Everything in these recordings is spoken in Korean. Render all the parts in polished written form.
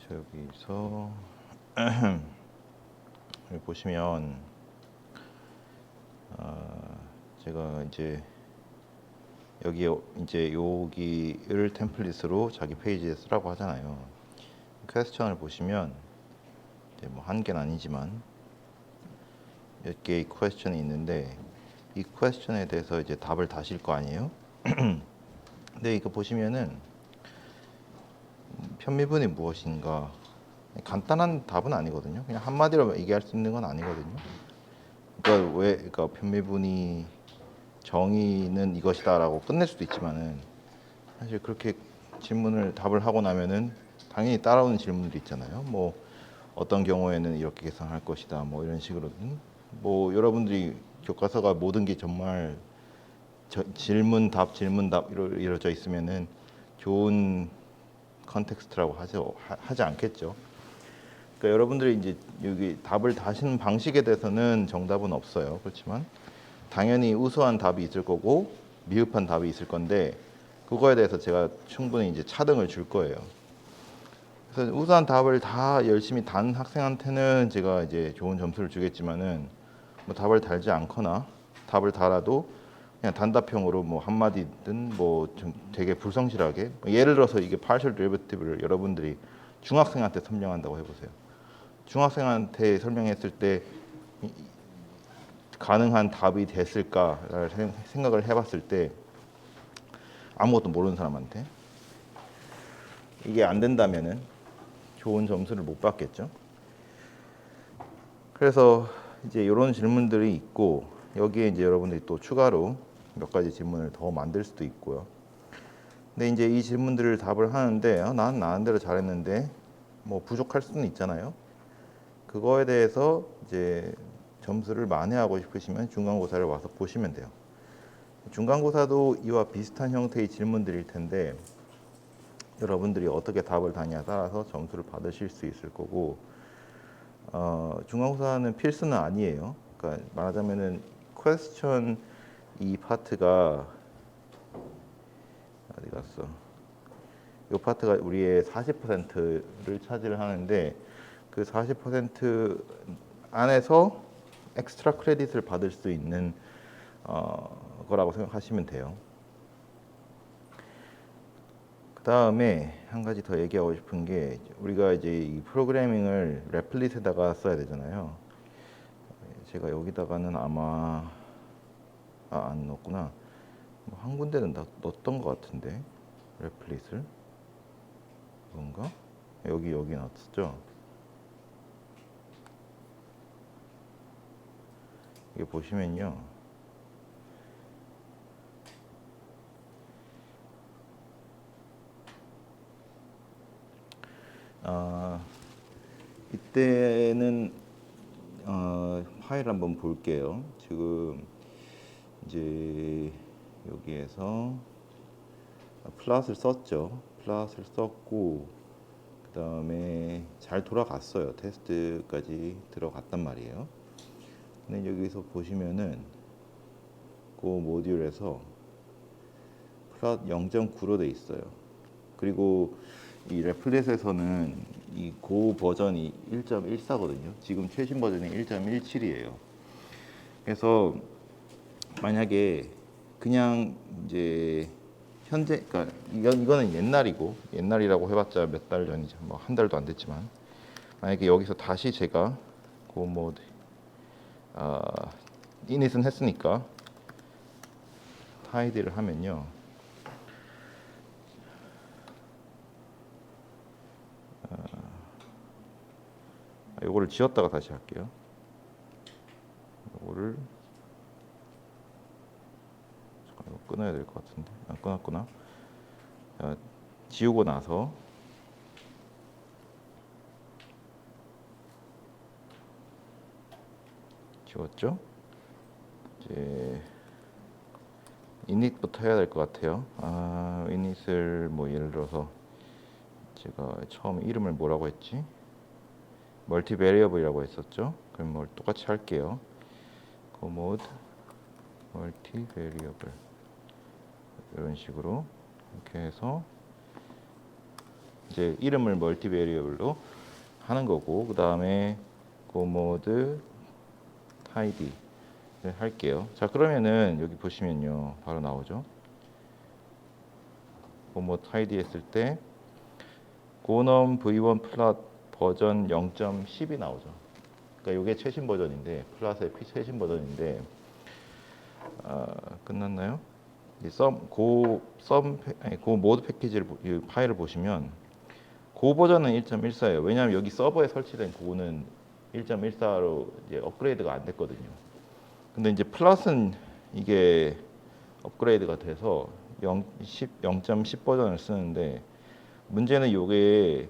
여기서 여기 보시면 제가 이제 여기를 템플릿으로 자기 페이지에 쓰라고 하잖아요. 퀘스천을 보시면 이제 뭐 한 개는 아니지만 몇 개의 퀘스천이 있는데 이 퀘스천에 대해서 이제 답을 다실 거 아니에요? 근데 이거 보시면은 편미분이 무엇인가 간단한 답은 아니거든요. 그냥 한마디로 얘기할 수 있는 건 아니거든요. 그러니까 편미분이 정의는 이것이다라고 끝낼 수도 있지만은 사실 그렇게 질문을 답을 하고 나면은 당연히 따라오는 질문들이 있잖아요. 뭐 어떤 경우에는 이렇게 계산할 것이다. 뭐 이런 식으로든 뭐 여러분들이 교과서가 모든 게 정말 질문 답 이루어져 있으면은 좋은 컨텍스트라고 하지 않겠죠. 그러니까 여러분들이 이제 여기 답을 다시는 방식에 대해서는 정답은 없어요. 그렇지만 당연히 우수한 답이 있을 거고 미흡한 답이 있을 건데 그거에 대해서 제가 충분히 이제 차등을 줄 거예요. 그래서 우수한 답을 다 열심히 단 학생한테는 제가 이제 좋은 점수를 주겠지만은 뭐 답을 달지 않거나 답을 달아도 그냥 단답형으로 뭐 한마디든 뭐 좀 되게 불성실하게 예를 들어서 이게 partial derivative를 여러분들이 중학생한테 설명한다고 해보세요. 중학생한테 설명했을 때 가능한 답이 됐을까를 생각을 해봤을 때 아무것도 모르는 사람한테 이게 안 된다면은 좋은 점수를 못 받겠죠. 그래서 이제 이런 질문들이 있고 여기에 이제 여러분들이 또 추가로 몇 가지 질문을 더 만들 수도 있고요. 근데 이제 이 질문들을 답을 하는데 난 나름대로 잘했는데 뭐 부족할 수는 있잖아요. 그거에 대해서 이제 점수를 만회하고 싶으시면 중간고사를 와서 보시면 돼요. 중간고사도 이와 비슷한 형태의 질문들일 텐데 여러분들이 어떻게 답을 다냐에 따라서 점수를 받으실 수 있을 거고 중간고사는 필수는 아니에요. 그러니까 말하자면은 퀘스천 이 파트가 어디 갔어? 이 파트가 우리의 40%를 차지를 하는데 그 40% 안에서 엑스트라 크레딧을 받을 수 있는 거라고 생각하시면 돼요. 그 다음에 한 가지 더 얘기하고 싶은 게 우리가 이제 이 프로그래밍을 레플릿에다가 써야 되잖아요. 제가 여기다가는 아마 안 넣었구나. 뭐 한 군데는 넣었던 것 같은데 레플릿을 뭔가 여기 넣었죠. 이게 보시면요. 이때는 파일 한번 볼게요. 지금 이제 여기에서 플롯을 썼죠. 플롯을 썼고 그 다음에 잘 돌아갔어요. 테스트까지 들어갔단 말이에요. 근데 여기서 보시면은 그 모듈에서 플롯 0.9로 돼 있어요. 그리고 이 레플릿에서는 이 고 버전이 1.14거든요. 지금 최신 버전이 1.17이에요. 그래서 만약에 그냥 이제 현재 그러니까 이거는 옛날이라고 해봤자 몇 달 전이죠. 뭐 한 달도 안 됐지만 만약에 여기서 다시 제가 뭐 이닛은 했으니까 하이드를 하면요. 요거를 지웠다가 다시 할게요. 요거를 잠깐 이거 끊어야 될 것 같은데 끊었구나. 지우고 나서 지웠죠? 이제 이닛부터 해야 될 것 같아요. 이닛을 뭐 예를 들어서 제가 처음 이름을 뭐라고 했지? 멀티 베리어블이라고 했었죠. 그럼 뭘 똑같이 할게요. commod 멀티 베리어블 이런 식으로 이렇게 해서 이제 이름을 멀티 베리어블로 하는 거고, 그 다음에 고모드 타이디를 할게요. 자, 그러면은 여기 보시면요 바로 나오죠. 고모드 타이디 했을 때 고넘 v1 플랫 버전 0.10이 나오죠. 그러니까 이게 최신 버전인데, 플랫의 최신 버전인데, 끝났나요? 고 모드 패키지를 이 파일을 보시면 고 버전은 1.14예요. 왜냐하면 여기 서버에 설치된 고는 1.14로 이제 업그레이드가 안 됐거든요. 근데 이제 플러스는 이게 업그레이드가 돼서 0.10 버전을 쓰는데, 문제는 이게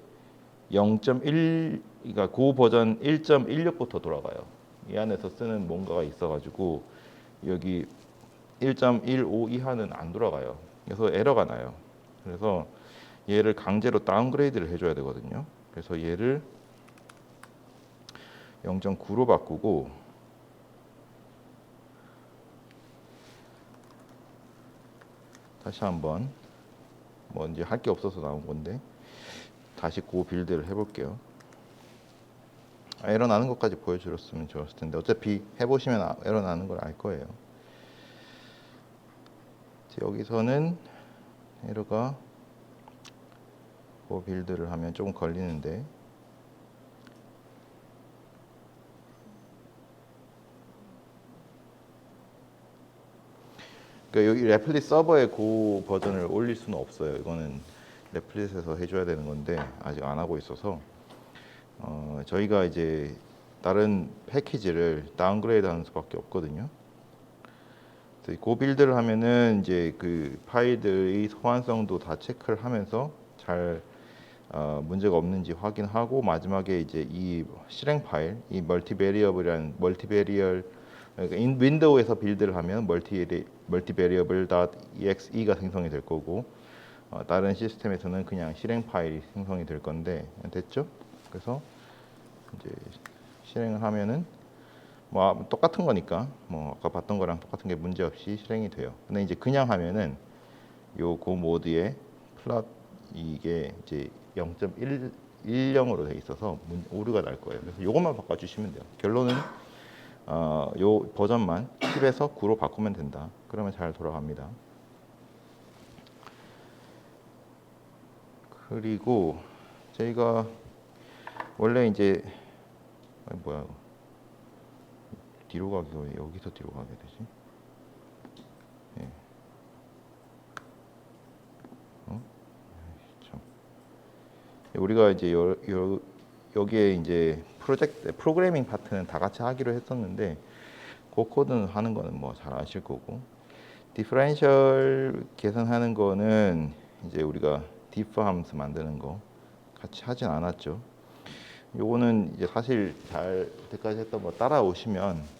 0.1, 그러니까 고 버전 1.16부터 돌아가요. 이 안에서 쓰는 뭔가가 있어가지고 여기 1.15 이하는 안 돌아가요. 그래서 에러가 나요. 그래서 얘를 강제로 다운그레이드를 해줘야 되거든요. 그래서 얘를 0.9로 바꾸고, 다시 한번 뭐 이제 할 게 없어서 나온 건데 다시 고 빌드를 해볼게요. 에러 나는 것까지 보여줬으면 좋았을 텐데, 어차피 해보시면 에러 나는 걸 알 거예요. 여기서는 에러가 고 빌드를 하면 조금 걸리는데, 그러니까 여기 레플릿 서버에 고 버전을 올릴 수는 없어요. 이거는 레플릿에서 해줘야 되는 건데 아직 안 하고 있어서 저희가 이제 다른 패키지를 다운그레이드하는 수밖에 없거든요. 그래서 고 빌드를 하면은 이제 그 파일들의 소환성도 다 체크를 하면서 잘 문제가 없는지 확인하고, 마지막에 이제 이 실행 파일, 이 멀티베리어블이라는 멀티베리얼, 그러니까 윈도우에서 빌드를 하면 multivariable.exe가 생성이 될 거고, 다른 시스템에서는 그냥 실행 파일이 생성이 될 건데, 됐죠? 그래서 이제 실행을 하면은 뭐 똑같은 거니까 뭐 아까 봤던 거랑 똑같은 게 문제 없이 실행이 돼요. 근데 이제 그냥 하면은 요 고 모드에 플랫 이게 이제 0.10으로 돼 있어서 오류가 날 거예요. 그래서 요것만 바꿔주시면 돼요. 결론은 요 버전만 10에서 9로 바꾸면 된다. 그러면 잘 돌아갑니다. 그리고 저희가 원래 이제 뭐야, 뒤로 가기가 왜 여기서 뒤로 가게 되지? 네. 참. 우리가 이제 여기에 이제 프로그래밍 파트는 다 같이 하기로 했었는데, 그 코드는 하는 거는 뭐 잘 아실 거고, 디퍼런셜 계산하는 거는 이제 우리가 디프 함수 만드는 거 같이 하진 않았죠. 요거는 이제 사실 잘 그때까지 했던 거 따라오시면,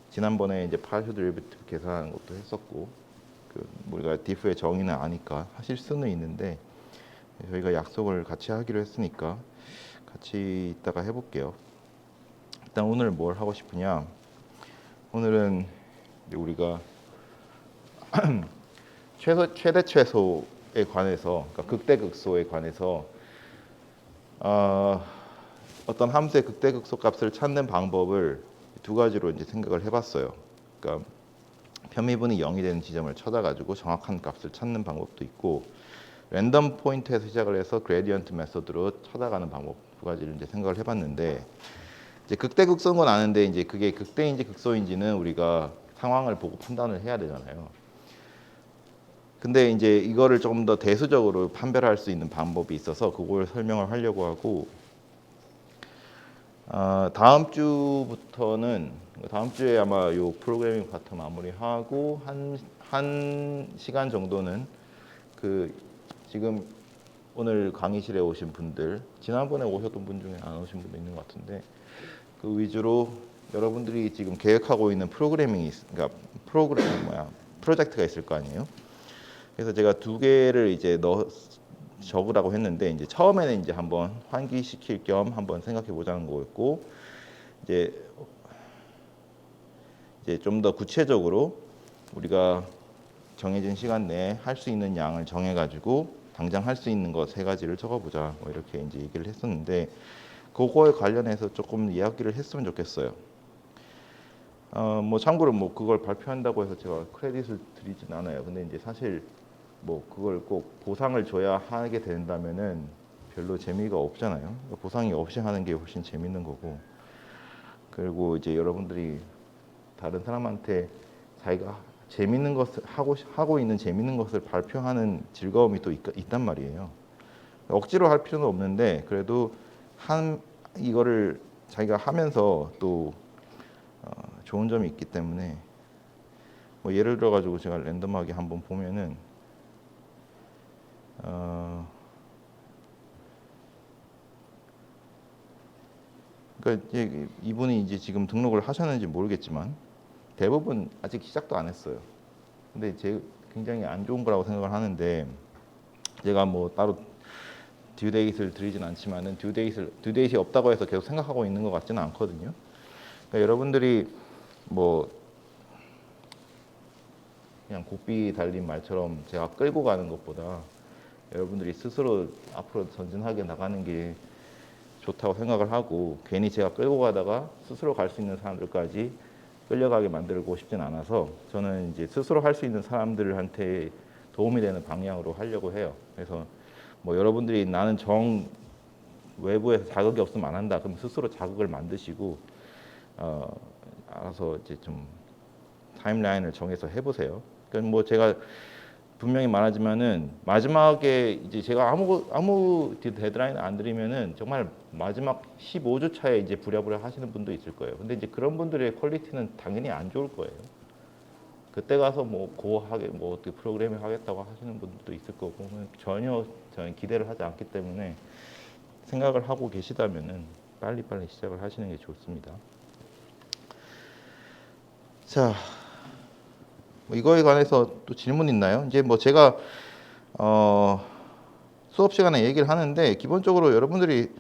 지난번에 이제 파쇼 드리브티브 계산하는 것도 했었고, 그 우리가 diff의 정의는 아니까 하실 수는 있는데, 저희가 약속을 같이 하기로 했으니까 같이 이따가 해볼게요. 일단 오늘 뭘 하고 싶으냐? 오늘은 이제 우리가 최대 최소에 관해서, 그러니까 극대극소에 관해서 어떤 함수의 극대극소 값을 찾는 방법을 두 가지로 이제 생각을 해봤어요. 그러니까 편미분이 0이 되는 지점을 찾아가지고 정확한 값을 찾는 방법도 있고, 랜덤 포인트에서 시작을 해서 그레디언트 메소드로 찾아가는 방법 두 가지를 이제 생각을 해봤는데, 이제 극대극소인 건 아는데 이제 그게 극대인지 극소인지는 우리가 상황을 보고 판단을 해야 되잖아요. 근데 이제 이거를 조금 더 대수적으로 판별할 수 있는 방법이 있어서 그걸 설명을 하려고 하고, 다음 주부터는, 다음 주에 아마 요 프로그래밍 파트 마무리하고 한 시간 정도는 그 지금 오늘 강의실에 오신 분들, 지난번에 오셨던 분 중에 안 오신 분도 있는 것 같은데, 그 위주로 여러분들이 지금 계획하고 있는 프로그래밍이 그러니까 프로젝트가 있을 거 아니에요. 그래서 제가 두 개를 이제 적으라고 했는데, 이제 처음에는 이제 한번 환기시킬 겸 한번 생각해 보자는 거였고, 이제 좀 더 구체적으로 우리가 정해진 시간 내에 할 수 있는 양을 정해 가지고 당장 할 수 있는 거 세 가지를 적어보자. 뭐 이렇게 이제 얘기를 했었는데 그거에 관련해서 조금 이야기를 했으면 좋겠어요. 뭐 참고로 뭐 그걸 발표한다고 해서 제가 크레딧을 드리진 않아요. 근데 이제 사실 뭐 그걸 꼭 보상을 줘야 하게 된다면은 별로 재미가 없잖아요. 보상이 없이 하는 게 훨씬 재밌는 거고. 그리고 이제 여러분들이 다른 사람한테 자기가 재밌는 것을 하고 있는 재밌는 것을 발표하는 즐거움이 또 있단 말이에요. 억지로 할 필요는 없는데 그래도 이거를 자기가 하면서 또 좋은 점이 있기 때문에 뭐 예를 들어 가지고 제가 랜덤하게 한번 보면은 그러니까 이제 이분이 이제 지금 등록을 하셨는지 모르겠지만 대부분 아직 시작도 안 했어요. 근데 제 굉장히 안 좋은 거라고 생각을 하는데 제가 뭐 따로 듀데이트를 드리진 않지만은 듀데이트이 없다고 해서 계속 생각하고 있는 것 같지는 않거든요. 그러니까 여러분들이 뭐 그냥 고삐 달린 말처럼 제가 끌고 가는 것보다 여러분들이 스스로 앞으로 전진하게 나가는 게 좋다고 생각을 하고 괜히 제가 끌고 가다가 스스로 갈 수 있는 사람들까지 끌려가게 만들고 싶진 않아서 저는 이제 스스로 할 수 있는 사람들한테 도움이 되는 방향으로 하려고 해요. 그래서 뭐 여러분들이 나는 외부에서 자극이 없으면 안 한다. 그럼 스스로 자극을 만드시고 알아서 이제 좀 타임라인을 정해서 해보세요. 그러니까 뭐 제가 분명히 말하지만은 마지막에 이제 제가 아무 데드라인 안 드리면은 정말 마지막 15주 차에 이제 부랴부랴 하시는 분도 있을 거예요. 근데 이제 그런 분들의 퀄리티는 당연히 안 좋을 거예요. 그때 가서 뭐 고하게 뭐 어떻게 프로그래밍 하겠다고 하시는 분들도 있을 거고 전혀 저는 기대를 하지 않기 때문에 생각을 하고 계시다면은 빨리빨리 시작을 하시는 게 좋습니다. 자, 뭐 이거에 관해서 또 질문 있나요? 이제 뭐 제가 수업 시간에 얘기를 하는데 기본적으로 여러분들이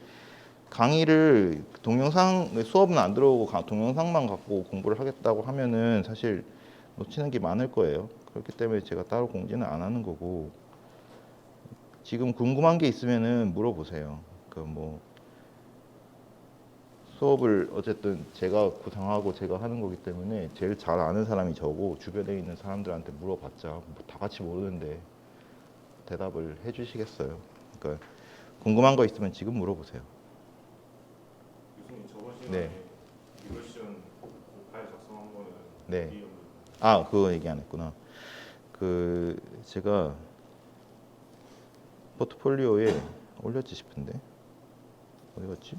강의를 수업은 안 들어오고 동영상만 갖고 공부를 하겠다고 하면은 사실 놓치는 게 많을 거예요. 그렇기 때문에 제가 따로 공지는 안 하는 거고 지금 궁금한 게 있으면은 물어보세요. 그 뭐 수업을 어쨌든 제가 구상하고 제가 하는 거기 때문에 제일 잘 아는 사람이 저고 주변에 있는 사람들한테 물어봤자 뭐다 같이 모르는데 대답을 해주시겠어요. 그러니까 궁금한 거 있으면 지금 물어보세요. 교수님 저번 네. 시간에 리버션 파일 작성한 거는 네. 어디 그거 얘기 안 했구나. 그 제가 포트폴리오에 올렸지 싶은데 어디 갔지?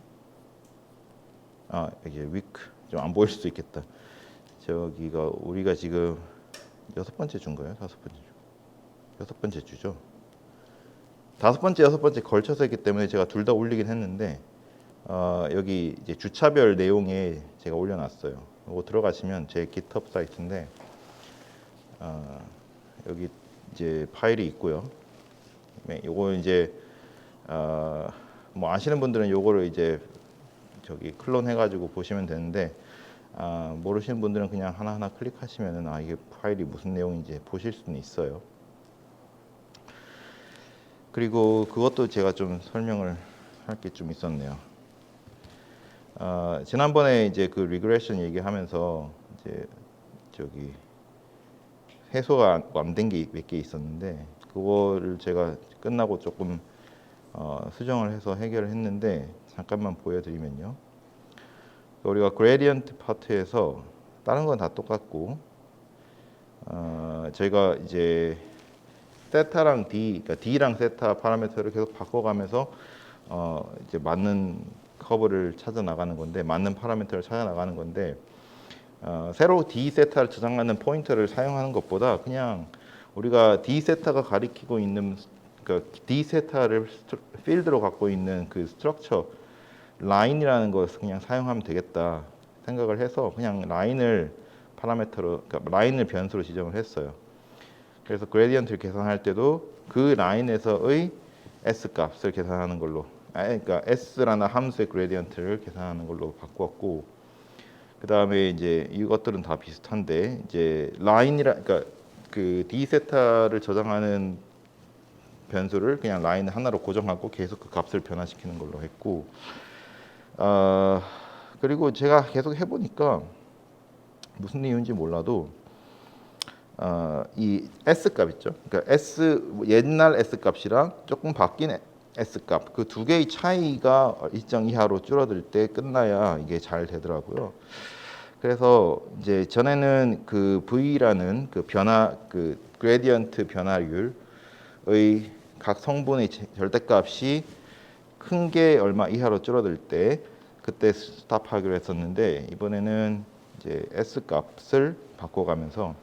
이게 위크 좀 안 보일 수도 있겠다. 저기가 우리가 지금 6번째 주인가요? 5번째 주? 6번째 주죠. 5번째, 6번째 걸쳐서 했기 때문에 제가 둘 다 올리긴 했는데 여기 이제 주차별 내용에 제가 올려놨어요. 이거 들어가시면 제 GitHub 사이트인데 여기 이제 파일이 있고요. 요거 이제 뭐 아시는 분들은 요거를 이제 저기 클론 해가지고 보시면 되는데 모르시는 분들은 그냥 하나하나 클릭하시면은 이게 파일이 무슨 내용인지 보실 수는 있어요. 그리고 그것도 제가 좀 설명을 할 게 좀 있었네요. 지난번에 이제 그 리그레션 얘기하면서 이제 저기 해소가 안 된 게 몇 개 있었는데 그거를 제가 끝나고 조금 수정을 해서 해결을 했는데 잠깐만 보여드리면요. 우리가 그레디언트 파트에서 다른 건 다 똑같고 저희가 이제 세타랑 그러니까 D랑 세타 파라미터를 계속 바꿔가면서 이제 맞는 커브를 찾아 나가는 건데 맞는 파라미터를 찾아 나가는 건데 새로 D 세타를 저장하는 포인터를 사용하는 것보다 그냥 우리가 D 세타가 가리키고 있는 그러니까 D 세타를 필드로 갖고 있는 그 스트럭처 라인이라는 것을 그냥 사용하면 되겠다 생각을 해서 그냥 라인을 파라미터로 그러니까 라인을 변수로 지정을 했어요. 그래서 그레디언트를 계산할 때도 그 라인에서의 S 값을 계산하는 걸로 그러니까 S라는 함수의 그레디언트를 계산하는 걸로 바꾸었고 그 다음에 이제 이것들은 다 비슷한데 이제 라인이라 그러니까 그 D 세타를 저장하는 변수를 그냥 라인 하나로 고정하고 계속 그 값을 변화시키는 걸로 했고, 그리고 제가 계속 해보니까 무슨 이유인지 몰라도 이 S 값 있죠. 그러니까 S 옛날 S 값이랑 조금 바뀐 S 값 그 두 개의 차이가 일정 이하로 줄어들 때 끝나야 이게 잘 되더라고요. 그래서 이제 전에는 그 V라는 그 변화 그 그레디언트 변화율의 각 성분의 절대값이 큰 게 얼마 이하로 줄어들 때 그때 스탑하기로 했었는데, 이번에는 이제 S 값을 바꿔가면서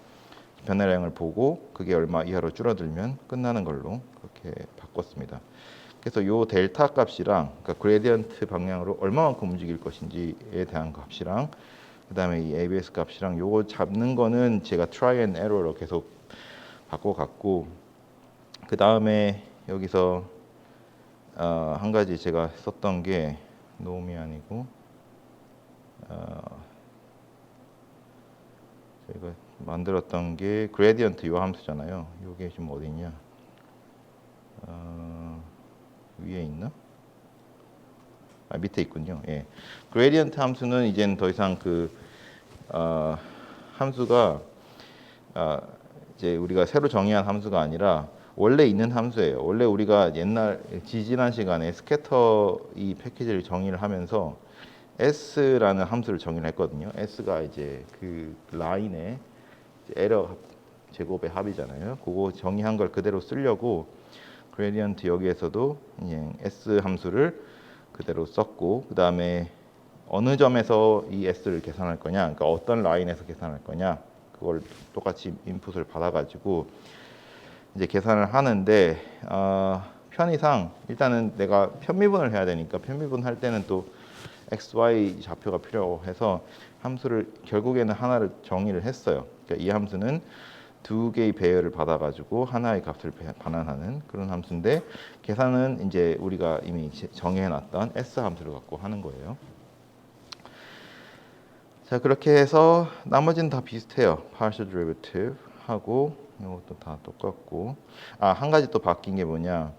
변화량을 보고 그게 얼마 이하로 줄어들면 끝나는 걸로 그렇게 바꿨습니다. 그래서 요 델타 값이랑 그러니까 그레디언트 방향으로 얼마만큼 움직일 것인지에 대한 값이랑 그다음에 이 ABS 값이랑 요거 잡는 거는 제가 try and error로 계속 바꿔갔고, 그다음에 여기서 한 가지 제가 썼던 게 놈이 아니고 저희가 만들었던 게 그레디언트 요 함수잖아요. 요게 지금 어디 있냐? 위에 있나? 밑에 있군요. 예. 그레디언트 함수는 이제는 더 이상 그 함수가 이제 우리가 새로 정의한 함수가 아니라 원래 있는 함수예요. 원래 우리가 옛날 지난 시간에 스캐터 이 패키지를 정의를 하면서 S라는 함수를 정의를 했거든요. S가 이제 그 라인의 에러 제곱의 합이잖아요. 그거 정의한 걸 그대로 쓰려고 그레디언트 여기에서도 그냥 S 함수를 그대로 썼고, 그 다음에 어느 점에서 이 S를 계산할 거냐, 그러니까 어떤 라인에서 계산할 거냐, 그걸 똑같이 인풋을 받아가지고 이제 계산을 하는데, 편의상 일단은 내가 편미분을 해야 되니까 편미분 할 때는 또 x, y 좌표가 필요해서 함수를 결국에는 하나를 정의를 했어요. 그러니까 이 함수는 두 개의 배열을 받아가지고 하나의 값을 반환하는 그런 함수인데, 계산은 이제 우리가 이미 정해놨던 S 함수를 갖고 하는 거예요. 자, 그렇게 해서 나머지는 다 비슷해요. partial derivative 하고 이것도 다 똑같고, 한 가지 또 바뀐 게 뭐냐,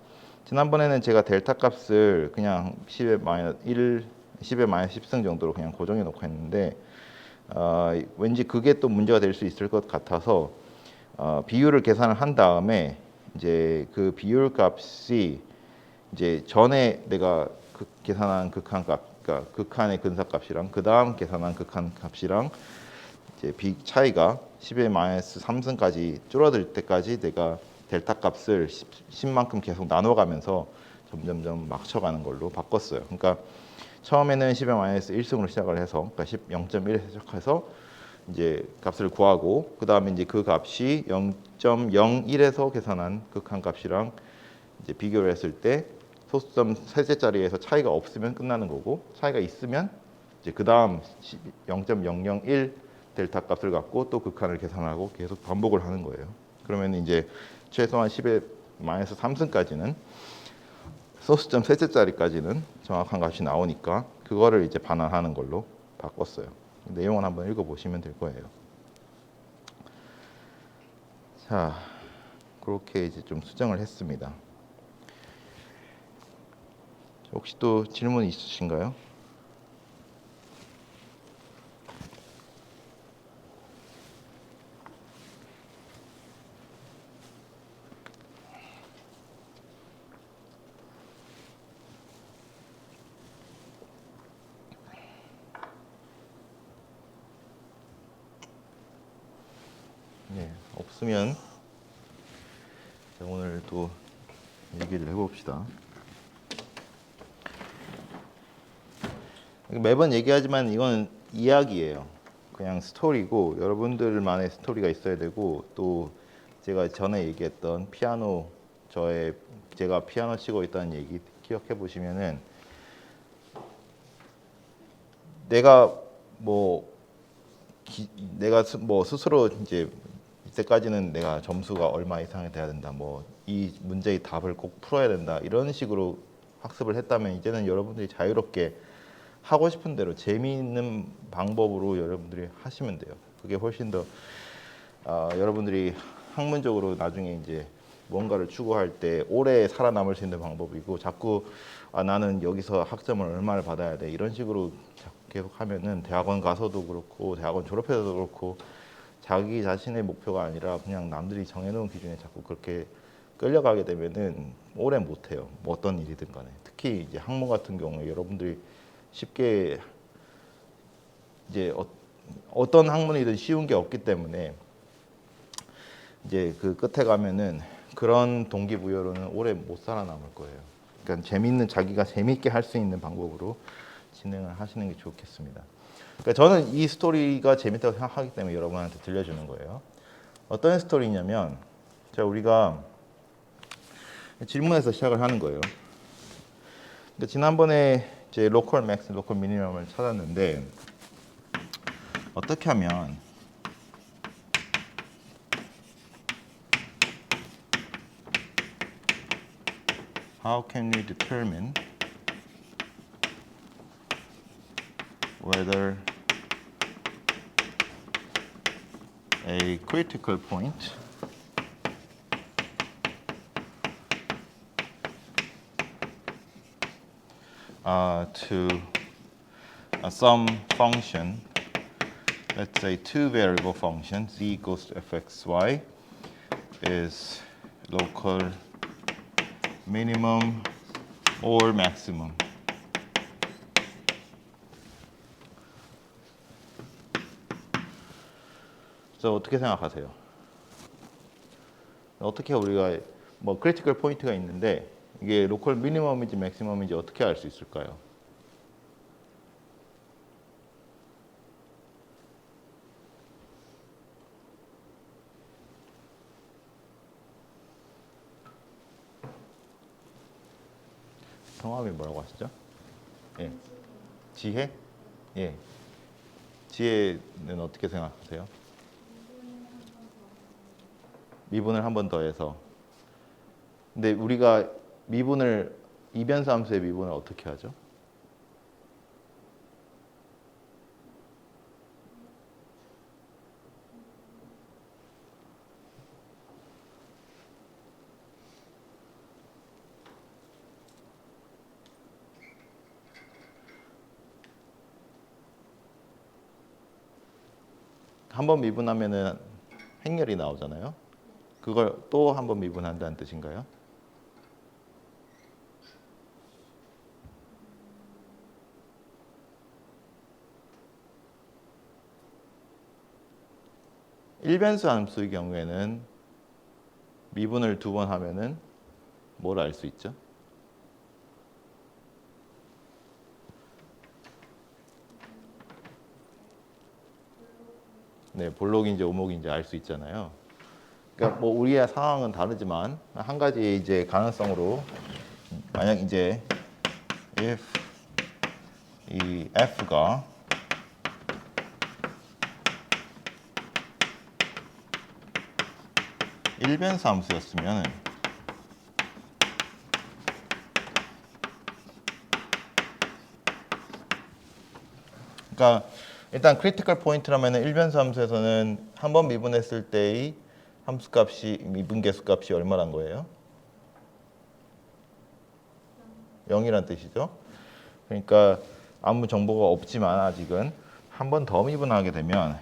지난번에는 제가 델타 값을 그냥 10의 마이너스 1, 10의 마이너스 10승 정도로 그냥 고정해 놓고 했는데, 왠지 그게 또 문제가 될 수 있을 것 같아서 비율을 계산을 한 다음에 이제 그 비율 값이 이제 전에 내가 계산한 극한 값, 그러니까 극한의 근사값이랑 그 다음 계산한 극한 값이랑 이제 차이가 10의 마이너스 3승까지 줄어들 때까지 내가 델타 값을 10만큼 계속 나눠가면서 점점점 맞춰가는 걸로 바꿨어요. 그러니까 처음에는 10의 마이너스 1승으로 시작을 해서, 그러니까 0.1에서 시작해서 이제 값을 구하고, 그 다음에 이제 그 값이 0.01에서 계산한 극한 값이랑 이제 비교를 했을 때 소수점 셋째 자리에서 차이가 없으면 끝나는 거고, 차이가 있으면 이제 그 다음 0.001 델타 값을 갖고 또 극한을 계산하고 계속 반복을 하는 거예요. 그러면 이제 최소한 10의 마이너스 3승까지는 소수점 셋째 자리까지는 정확한 값이 나오니까 그거를 이제 반환하는 걸로 바꿨어요. 내용을 한번 읽어보시면 될 거예요. 자, 그렇게 이제 좀 수정을 했습니다. 혹시 또 질문 있으신가요? 네, 없으면 오늘 또 얘기를 해봅시다. 매번 얘기하지만 이건 이야기예요. 그냥 스토리고 여러분들만의 스토리가 있어야 되고, 또 제가 전에 얘기했던 피아노, 제가 피아노 치고 있다는 얘기 기억해 보시면은, 내가 스스로 이제 이때까지는 내가 점수가 얼마 이상이 돼야 된다, 이 문제의 답을 꼭 풀어야 된다, 이런 식으로 학습을 했다면, 이제는 여러분들이 자유롭게 하고 싶은 대로 재미있는 방법으로 여러분들이 하시면 돼요. 그게 훨씬 더 여러분들이 학문적으로 나중에 이제 뭔가를 추구할 때 오래 살아남을 수 있는 방법이고 자꾸 나는 여기서 학점을 얼마를 받아야 돼 이런 식으로 계속 하면은 대학원 가서도 그렇고 대학원 졸업해서도 그렇고 자기 자신의 목표가 아니라 그냥 남들이 정해놓은 기준에 자꾸 그렇게 끌려가게 되면은 오래 못해요. 뭐 어떤 일이든 간에. 특히 이제 학문 같은 경우에 여러분들이 쉽게 이제 어떤 학문이든 쉬운 게 없기 때문에 이제 그 끝에 가면은 그런 동기부여로는 오래 못 살아남을 거예요. 그러니까 재밌는 자기가 재밌게 할 수 있는 방법으로 진행을 하시는 게 좋겠습니다. 그러니까 저는 이 스토리가 재밌다고 생각하기 때문에 여러분한테 들려주는 거예요. 어떤 스토리냐면 자 우리가 질문에서 시작을 하는 거예요. 그러니까 지난번에 이제 로컬 맥스, 로컬 미니멈을 찾았는데 어떻게 하면 How can we determine whether a critical point to some function, let's say two variable function z equals to fxy is local minimum or maximum. 그래서 어떻게 생각하세요? 어떻게 우리가 뭐 크리티컬 포인트가 있는데 이게 로컬 미니멈인지 맥시멈인지 어떻게 알 수 있을까요? 성함이 뭐라고 하시죠? 예. 지혜? 예. 지혜는 어떻게 생각하세요? 미분을 한 번 더해서. 근데 우리가 미분을 이변수 함수의 미분을 어떻게 하죠? 한 번 미분하면은 행렬이 나오잖아요. 그걸 또 한 번 미분한다는 뜻인가요? 일변수 함수의 경우에는 미분을 두 번 하면은 뭘 알 수 있죠? 네, 볼록인지 오목인지 알 수 있잖아요. 그러니까 뭐 우리의 상황은 다르지만 한 가지 이제 가능성으로 만약 이제 if 이 f가 일변수 함수였으면 그러니까 일단 크리티컬 포인트라면 일변수 함수에서는 한 번 미분했을 때의 함수값이 미분계수 값이 얼마란 거예요? 0이란 뜻이죠. 그러니까 아무 정보가 없지만 아직은 한 번 더 미분하게 되면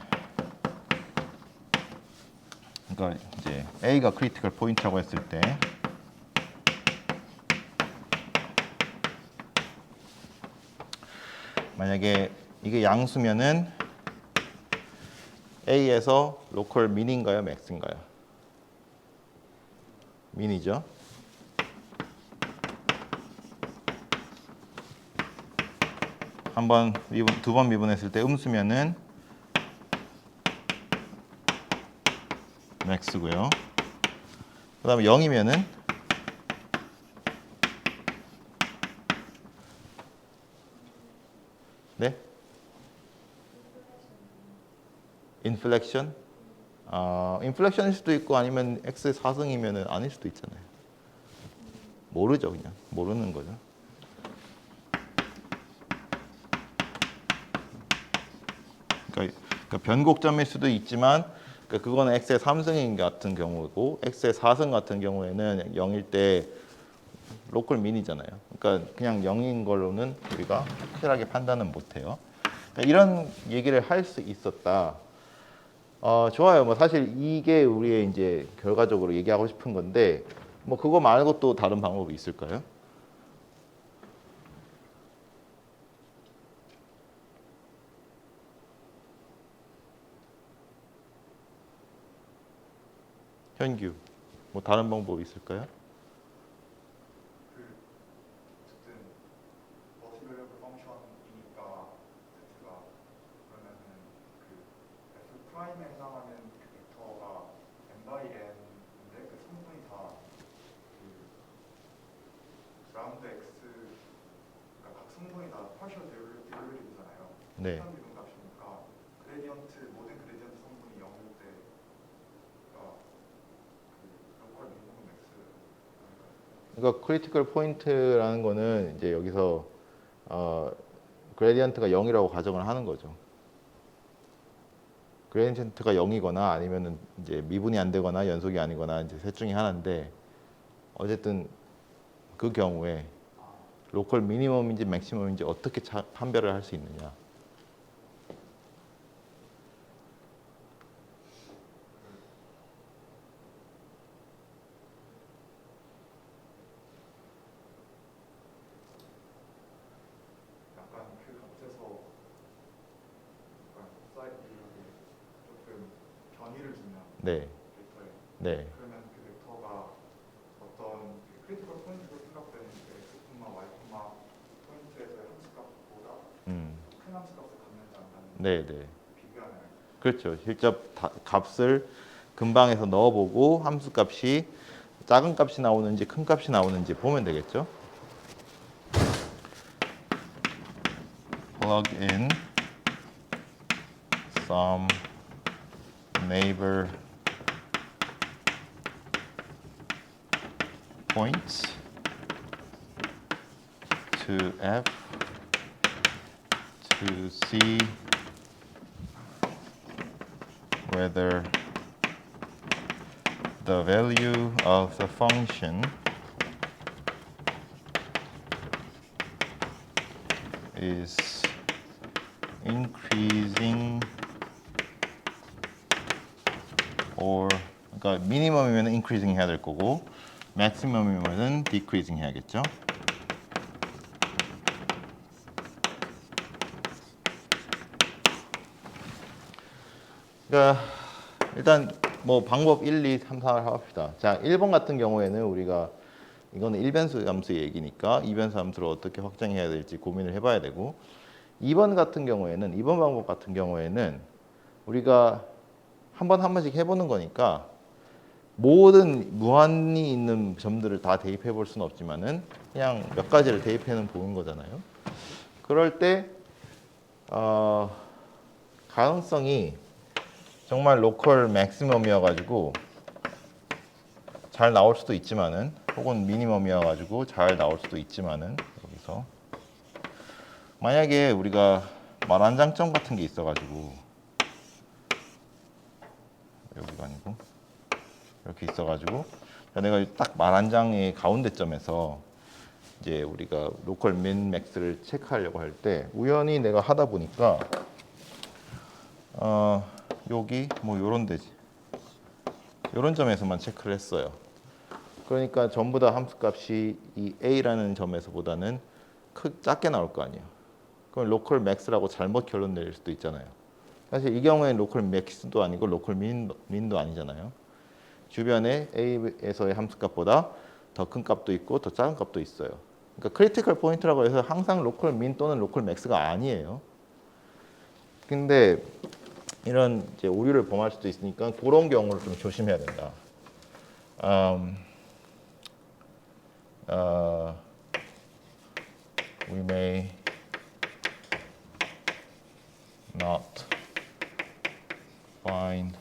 그러니까 이제 A가 크리티컬 포인트라고 했을 때 만약에 이게 양수면은 A에서 로컬 민인가요, 맥스인가요? 민이죠. 한 번 미분, 두 번 미분했을 때 음수면은 맥스고요. 그다음에 0이면은 네? 인플렉션? 인플렉션일 수도 있고 아니면 x의 4승이면은 아닐 수도 있잖아요. 모르죠, 그냥. 모르는 거죠. 그러니까 변곡점일 수도 있지만 그러니까 그거는 x의 3승인 같은 경우고 x의 4승 같은 경우에는 0일 때 로컬 민이잖아요. 그러니까 그냥 0인 걸로는 우리가 확실하게 판단은 못해요. 그러니까 이런 얘기를 할 수 있었다. 좋아요. 뭐 사실 이게 우리의 이제 결과적으로 얘기하고 싶은 건데 뭐 그거 말고 또 다른 방법이 있을까요? 현규, 뭐 다른 방법이 있을까요? 그 어쨌든 머티밸리블 펑션이니까 Z가 그러면은 그 F 프라임에 해당하는 그 벡터가 n by n인데 그 성분이 다그 라운드 x 그러니까 각 성분이 다 파셜 데리베티브잖아요. 네. 한 미분 값이니까 그레디언트 모든 그레디언트 성분이 0일 때가 그 로컬 미니멈 x 아닐까요? 그러니까 크리티컬 포인트라는 거는 이제 여기서 그레디언트가 0이라고 가정을 하는 거죠. 그레디언트가 0이거나 아니면은 이제 미분이 안 되거나 연속이 아니거나 이제 셋 중에 하나인데 어쨌든 그 경우에 로컬 미니멈인지 맥시멈인지 어떻게 판별을 할 수 있느냐. 약간 그 값에서 약간 사이드 조금 변이를 주면 네, 벡터에 네, 그러면 그 벡터가 어떤 그 크리티컬 포인트로 생각되는 그 x, y, 포인트에서의 함수값보다 큰 함수값을 갖는지 안 갖는지 네, 네. 비교하는 그렇죠. 직접 값을 근방에서 넣어보고 함수값이 작은 값이 나오는지 큰 값이 나오는지 보면 되겠죠. Plug in some neighbor points to f to see whether the value of the function is increasing or 그러니까 미니멈이면 increasing 해야 될 거고 maximum이면 decreasing 해야겠죠. 그러니까 일단 뭐 방법 1, 2, 3, 4를 합시다. 자, 1번 같은 경우에는 우리가 이거는 1변수 함수의 얘기니까 2변수 함수로 어떻게 확장해야 될지 고민을 해봐야 되고 2번 같은 경우에는 2번 방법 같은 경우에는 우리가 한 번 한 번씩 해보는 거니까 모든 무한히 있는 점들을 다 대입해 볼 수는 없지만은 그냥 몇 가지를 대입해는 보는 거잖아요. 그럴 때 가능성이 정말 로컬 맥시멈이어가지고 잘 나올 수도 있지만은 혹은 미니멈이어가지고 잘 나올 수도 있지만은 여기서 만약에 우리가 만환장점 같은 게 있어가지고 여기가 아니고 이렇게 있어가지고 내가 딱 만환장의 가운데점에서 이제 우리가 로컬 민 맥스를 체크하려고 할 때 우연히 내가 하다 보니까 여기 뭐 요런 데지 요런 점에서만 체크를 했어요. 그러니까 전부 다 함수값이 이 a라는 점에서보다는 작게 나올 거 아니에요. 그럼 로컬 맥스라고 잘못 결론 내릴 수도 있잖아요. 사실 이 경우에는 로컬 맥스도 아니고 로컬 민도 아니잖아요. 주변에 a에서의 함수값보다 더 큰 값도 있고 더 작은 값도 있어요. 그러니까 크리티컬 포인트라고 해서 항상 로컬 민 또는 로컬 맥스가 아니에요. 근데 이런 이제 오류를 범할 수도 있으니까 그런 경우를 좀 조심해야 된다. We may not find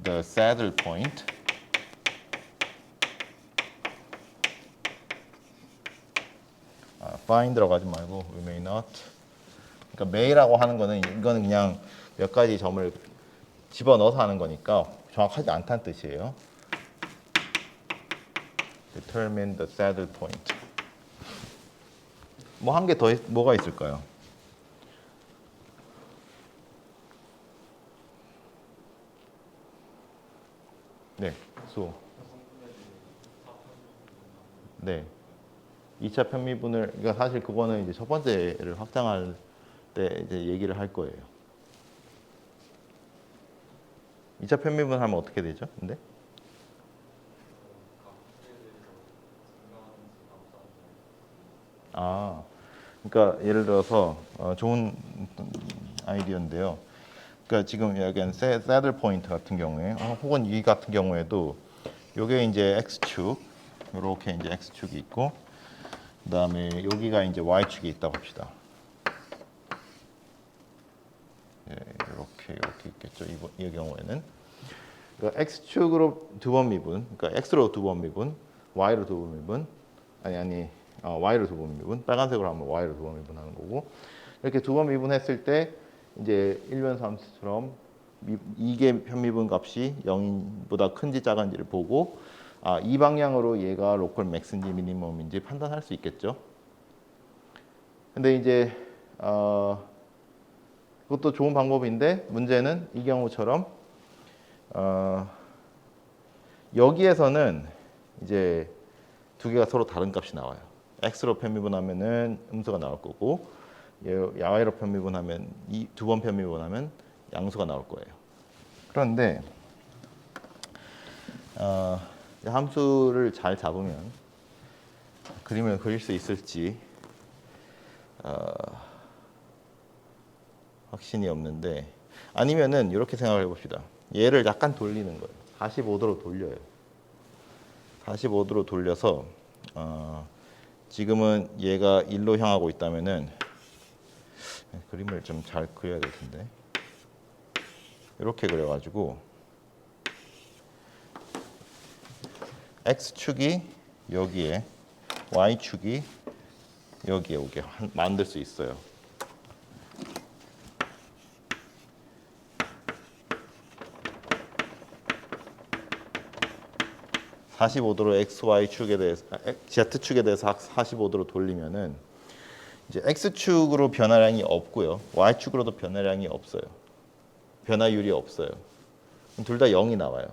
the saddle point find 들어가지 말고 we may not 그러니까 may라고 하는 거는 이거는 그냥 몇 가지 점을 집어넣어서 하는 거니까 정확하지 않다는 뜻이에요. Determine the saddle point. 뭐 한 개 더 뭐가 있을까요? 네, 수. 네. 2차 편미분을 그러니까 사실 그거는 이제 첫 번째를 확장할 때 이제 얘기를 할 거예요. 2차 편미분 하면 어떻게 되죠? 근데 그러니까 예를 들어서 좋은 아이디어인데요. 그러니까 지금 여기는 saddle point 같은 경우에 혹은 이 같은 경우에도 요게 이제 x축 이렇게 이제 x축이 있고 그다음에 여기가 이제 y축이 있다고 합시다. 예, 이렇게 있겠죠. 이 경우에는 그러니까 x축으로 두 번 미분, 그러니까 x로 두 번 미분, y로 두 번 미분, y로 두 번 미분, 빨간색으로 하면 y로 두 번 미분하는 거고 이렇게 두 번 미분했을 때 이제 일변 함수처럼 이게 편미분 값이 0보다 큰지 작은지를 보고 이 방향으로 얘가 로컬 맥스인지 미니멈인지 판단할 수 있겠죠. 근데 이제 그것도 좋은 방법인데 문제는 이 경우처럼 여기에서는 이제 두 개가 서로 다른 값이 나와요. x로 편미분하면은 음수가 나올 거고 y로 편미분하면 이 두 번 편미분하면 양수가 나올 거예요. 그런데 함수를 잘 잡으면 그림을 그릴 수 있을지 확신이 없는데 아니면은 이렇게 생각을 해봅시다. 얘를 약간 돌리는 거예요. 45도로 돌려요. 45도로 돌려서 지금은 얘가 1로 향하고 있다면은 그림을 좀 잘 그려야 될 텐데 이렇게 그려가지고 x축이 여기에 y축이 여기에 오게 만들 수 있어요. (45도로) x, y 축에 대해서 z 축에 대해서 45도로 돌리면은 이제 x 축으로 변화량이 없고요, y 축으로도 변화량이 없어요. 변화율이 없어요. 둘 다 0이 나와요.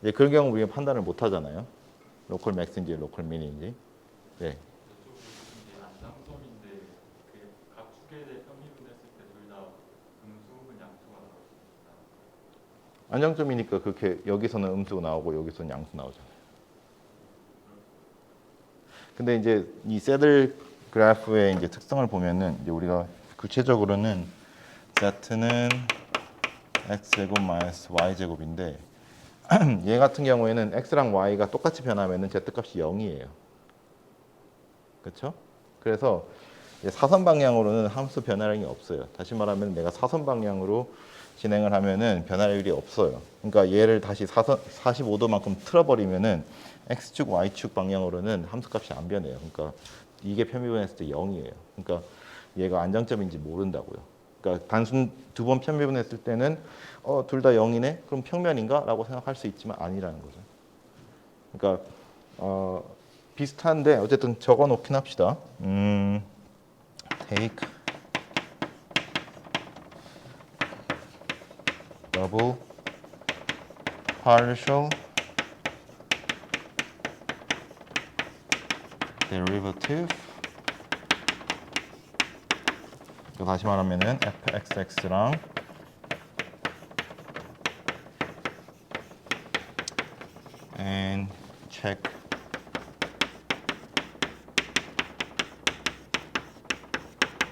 이제 그런 경우 우리가 판단을 못 하잖아요. 로컬 맥스인지 로컬 미니인지. 네. 안정점인데 각 축에 대해 편미분했을 때 둘 다 음수 혹은 양수가 나올 수 있다. 안정점이니까 그렇게 여기서는 음수가 나오고 여기서는 양수 나오잖아요. 근데 이제 이 새들 그래프의 이제 특성을 보면은 이제 우리가 구체적으로는 z는 x제곱 마이너스 y제곱인데 얘 같은 경우에는 x랑 y가 똑같이 변하면은 z값이 0이에요. 그렇죠? 그래서 사선 방향으로는 함수 변화량이 없어요. 다시 말하면 내가 사선 방향으로 진행을 하면은 변화율이 없어요. 그러니까 얘를 다시 45도만큼 틀어버리면은 x축, y축 방향으로는 함수값이 안 변해요. 그러니까 이게 편미분했을 때 0이에요. 그러니까 얘가 안정점인지 모른다고요. 그러니까 단순 두 번 편미분했을 때는 둘 다 0이네? 그럼 평면인가? 라고 생각할 수 있지만 아니라는 거죠. 그러니까 비슷한데 어쨌든 적어 놓긴 합시다. take double partial derivative. 다시 말하면은 fxx랑 and check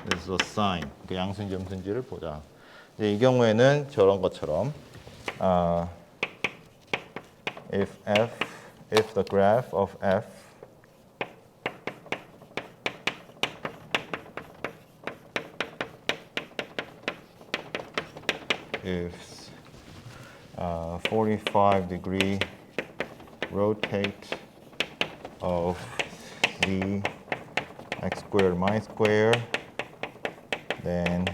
the sign. 그 양수인지 음수인지를 보자. 이제 이 경우에는 저런 것처럼 if the graph of f is 45-degree rotate of the x squared y square, then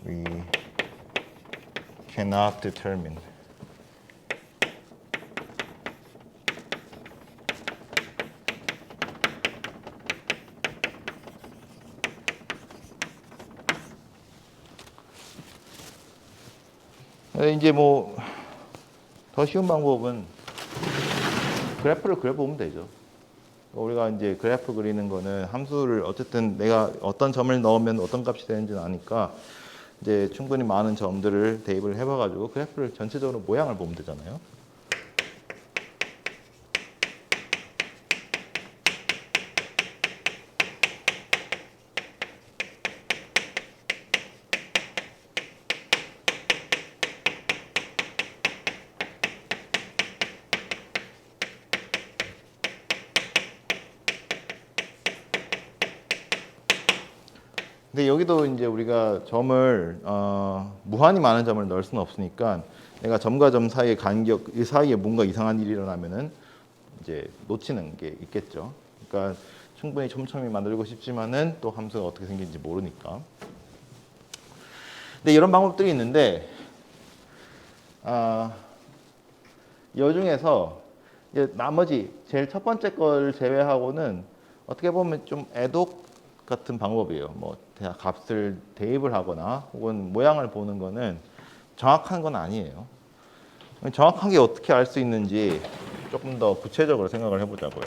we cannot determine. 이제 뭐 더 쉬운 방법은 그래프를 그려보면 되죠. 우리가 이제 그래프 그리는 거는 함수를 어쨌든 내가 어떤 점을 넣으면 어떤 값이 되는지는 아니까 이제 충분히 많은 점들을 대입을 해봐가지고 그래프를 전체적으로 모양을 보면 되잖아요. 근데 여기도 이제 우리가 점을 무한히 많은 점을 넣을 수는 없으니까 내가 점과 점 사이의 간격 이 사이에 뭔가 이상한 일이 일어나면은 이제 놓치는 게 있겠죠. 그러니까 충분히 촘촘히 만들고 싶지만은 또 함수가 어떻게 생긴지 모르니까. 근데 이런 방법들이 있는데 이 중에서 이제 나머지 제일 첫 번째 걸 제외하고는 어떻게 보면 좀 애독 같은 방법이에요. 뭐 값을 대입을 하거나 혹은 모양을 보는 거는 정확한 건 아니에요. 정확하게 어떻게 알 수 있는지 조금 더 구체적으로 생각을 해보자고요.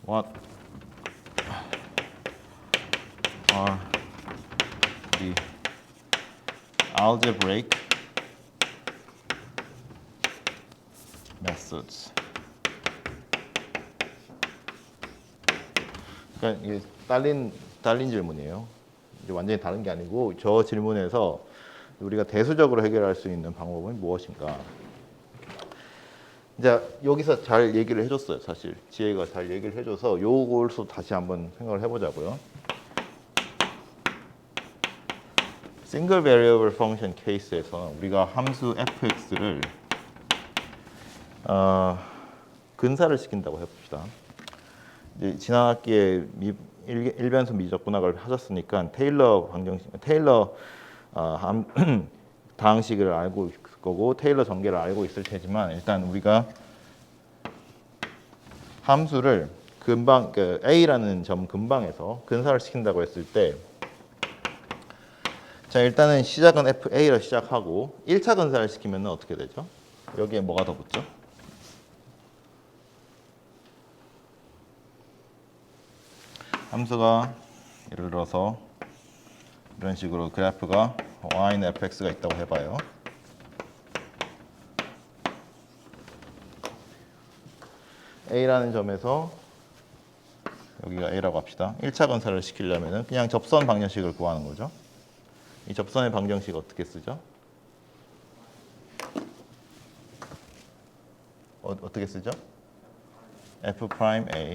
What are the algebraic methods? 그러니까 이게 딸린 질문이에요. 이제 완전히 다른 게 아니고 저 질문에서 우리가 대수적으로 해결할 수 있는 방법은 무엇인가? 이제 여기서 잘 얘기를 해줬어요. 사실 지혜가 잘 얘기를 해줘서 요걸로 다시 한번 생각을 해보자고요. 싱글 베리어블 펑션 케이스에서 우리가 함수 fx를 근사를 시킨다고 해봅시다. 이제 지난 학기에 일변수 미적 분학을 하셨으니까 테일러 다항식을 알고 있을 거고 테일러 전개를 알고 있을 테지만 일단 우리가 함수를 근방 A라는 점 근방에서 근사를 시킨다고 했을 때 자 일단은 시작은 FA로 시작하고 1차 근사를 시키면 어떻게 되죠? 여기에 뭐가 더 붙죠? 함수가 예를 들어서 이런 식으로 그래프가 y는 fx가 있다고 해봐요. A라는 점에서 여기가 A라고 합시다. 1차 건사를 시키려면 그냥 접선 방정식을 구하는 거죠. 이 접선의 방정식 어떻게 쓰죠? 어떻게 쓰죠? f 프라임 a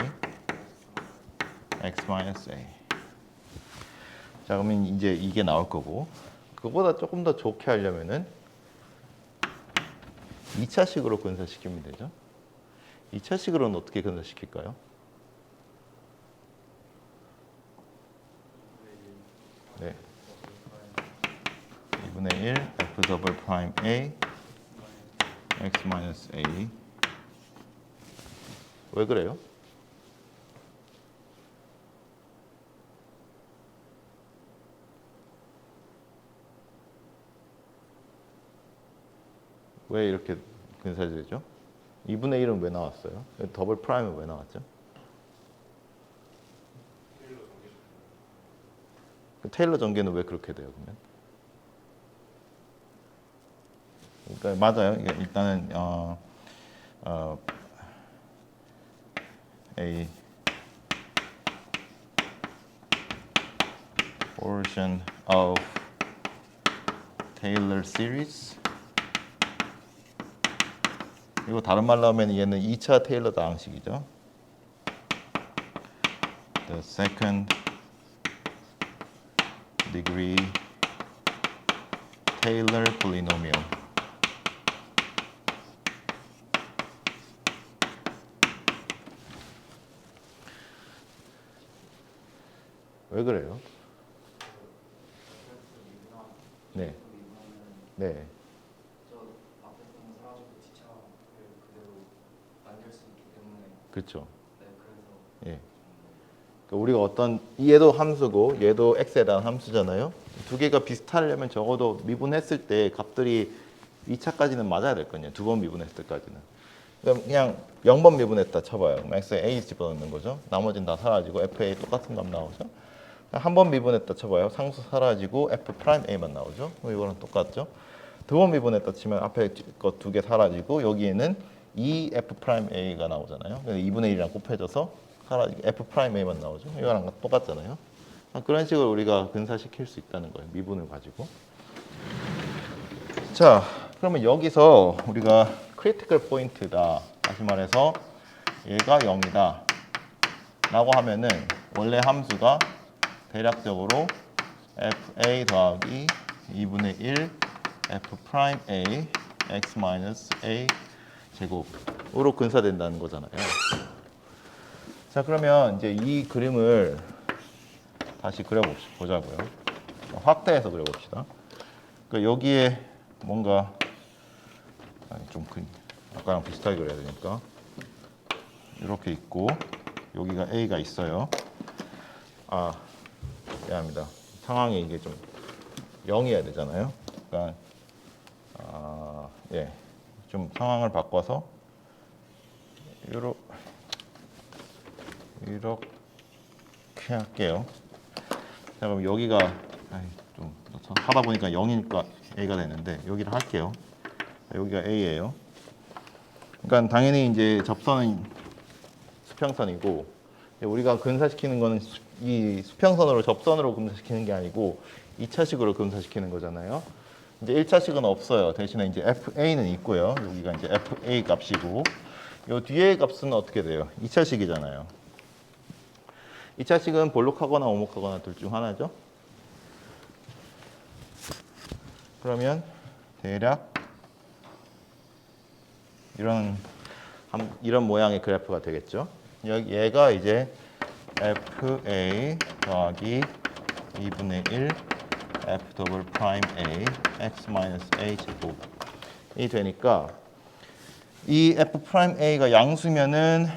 x 마이너스 a. 자 그러면 이제 이게 나올 거고 그거보다 조금 더 좋게 하려면은 2차식으로 근사시키면 되죠. 2차식으로는 어떻게 근사시킬까요? 네. 2분의 1 f 더블 프라임 a x 마이너스 a. 왜 그래요? 왜 이렇게 근사되죠? 2분의 1은 왜 나왔어요? 더블 프라임은 왜 나왔죠? 테일러 전개는 왜 그렇게 돼요, 그러면? 그러니까 맞아요. 일단은 a portion of Taylor series. 이거 다른 말로 하면 얘는 2차 테일러 다항식이죠. The second degree Taylor polynomial. 왜 그래요? 네. 이거는 네. 저 앞에 거는 사라지고 뒤차를 그대로 만들 수 있기 때문에 그렇죠. 네 그래서 예. 그러니까 우리가 어떤 얘도 함수고 얘도 x에 대한 함수잖아요. 두 개가 비슷하려면 적어도 미분했을 때 값들이 2차까지는 맞아야 될 거 아니에요. 두 번 미분했을 때까지는. 그럼 그냥 0번 미분했다 쳐봐요. 그럼 x에 a 집어넣는 거죠. 나머지는 다 사라지고 fA 똑같은 값 나오죠. 한 번 미분했다 쳐봐요. 상수 사라지고 f 프라임 a만 나오죠. 그럼 이거랑 똑같죠. 두 번 미분했다 치면 앞에 거 두 개 사라지고 여기에는 2f 프라임 a가 나오잖아요. 2분의 1이랑 곱해져서 사라지고 f 프라임 a만 나오죠. 이거랑 똑같잖아요. 그런 식으로 우리가 근사시킬 수 있다는 거예요. 미분을 가지고. 자, 그러면 여기서 우리가 크리티컬 포인트다. 다시 말해서 얘가 0이다. 라고 하면은 원래 함수가 대략적으로 fa 더하기 2분의 1 f 프라임 a x 마이너스 a 제곱으로 근사된다는 거잖아요. 자, 그러면 이제 이 그림을 다시 그려보자고요. 확대해서 그려봅시다. 그러니까 여기에 뭔가 좀 아까랑 비슷하게 그려야 되니까 이렇게 있고 여기가 a가 있어요. 미안합니다. 상황이 이게 좀 0이어야 되잖아요. 그러니까 좀 상황을 바꿔서 이렇게 할게요. 자, 그럼 여기가 좀 하다 보니까 0이니까 a가 되는데 여기를 할게요. 자, 여기가 a예요. 그러니까 당연히 이제 접선은 수평선이고 우리가 근사시키는 거는 이 수평선으로 접선으로 근사시키는 게 아니고 2차식으로 근사시키는 거잖아요. 이제 1차식은 없어요. 대신에 이제 FA는 있고요. 여기가 이제 FA 값이고 요 뒤에 값은 어떻게 돼요? 2차식이잖아요. 2차식은 볼록하거나 오목하거나 둘 중 하나죠. 그러면 대략 이런 모양의 그래프가 되겠죠. 얘가 이제 FA 더하기 2분의 1 F 더블 프라임 A X 마이너스 A 제곱이 되니까 이 F 프라임 A가 양수면은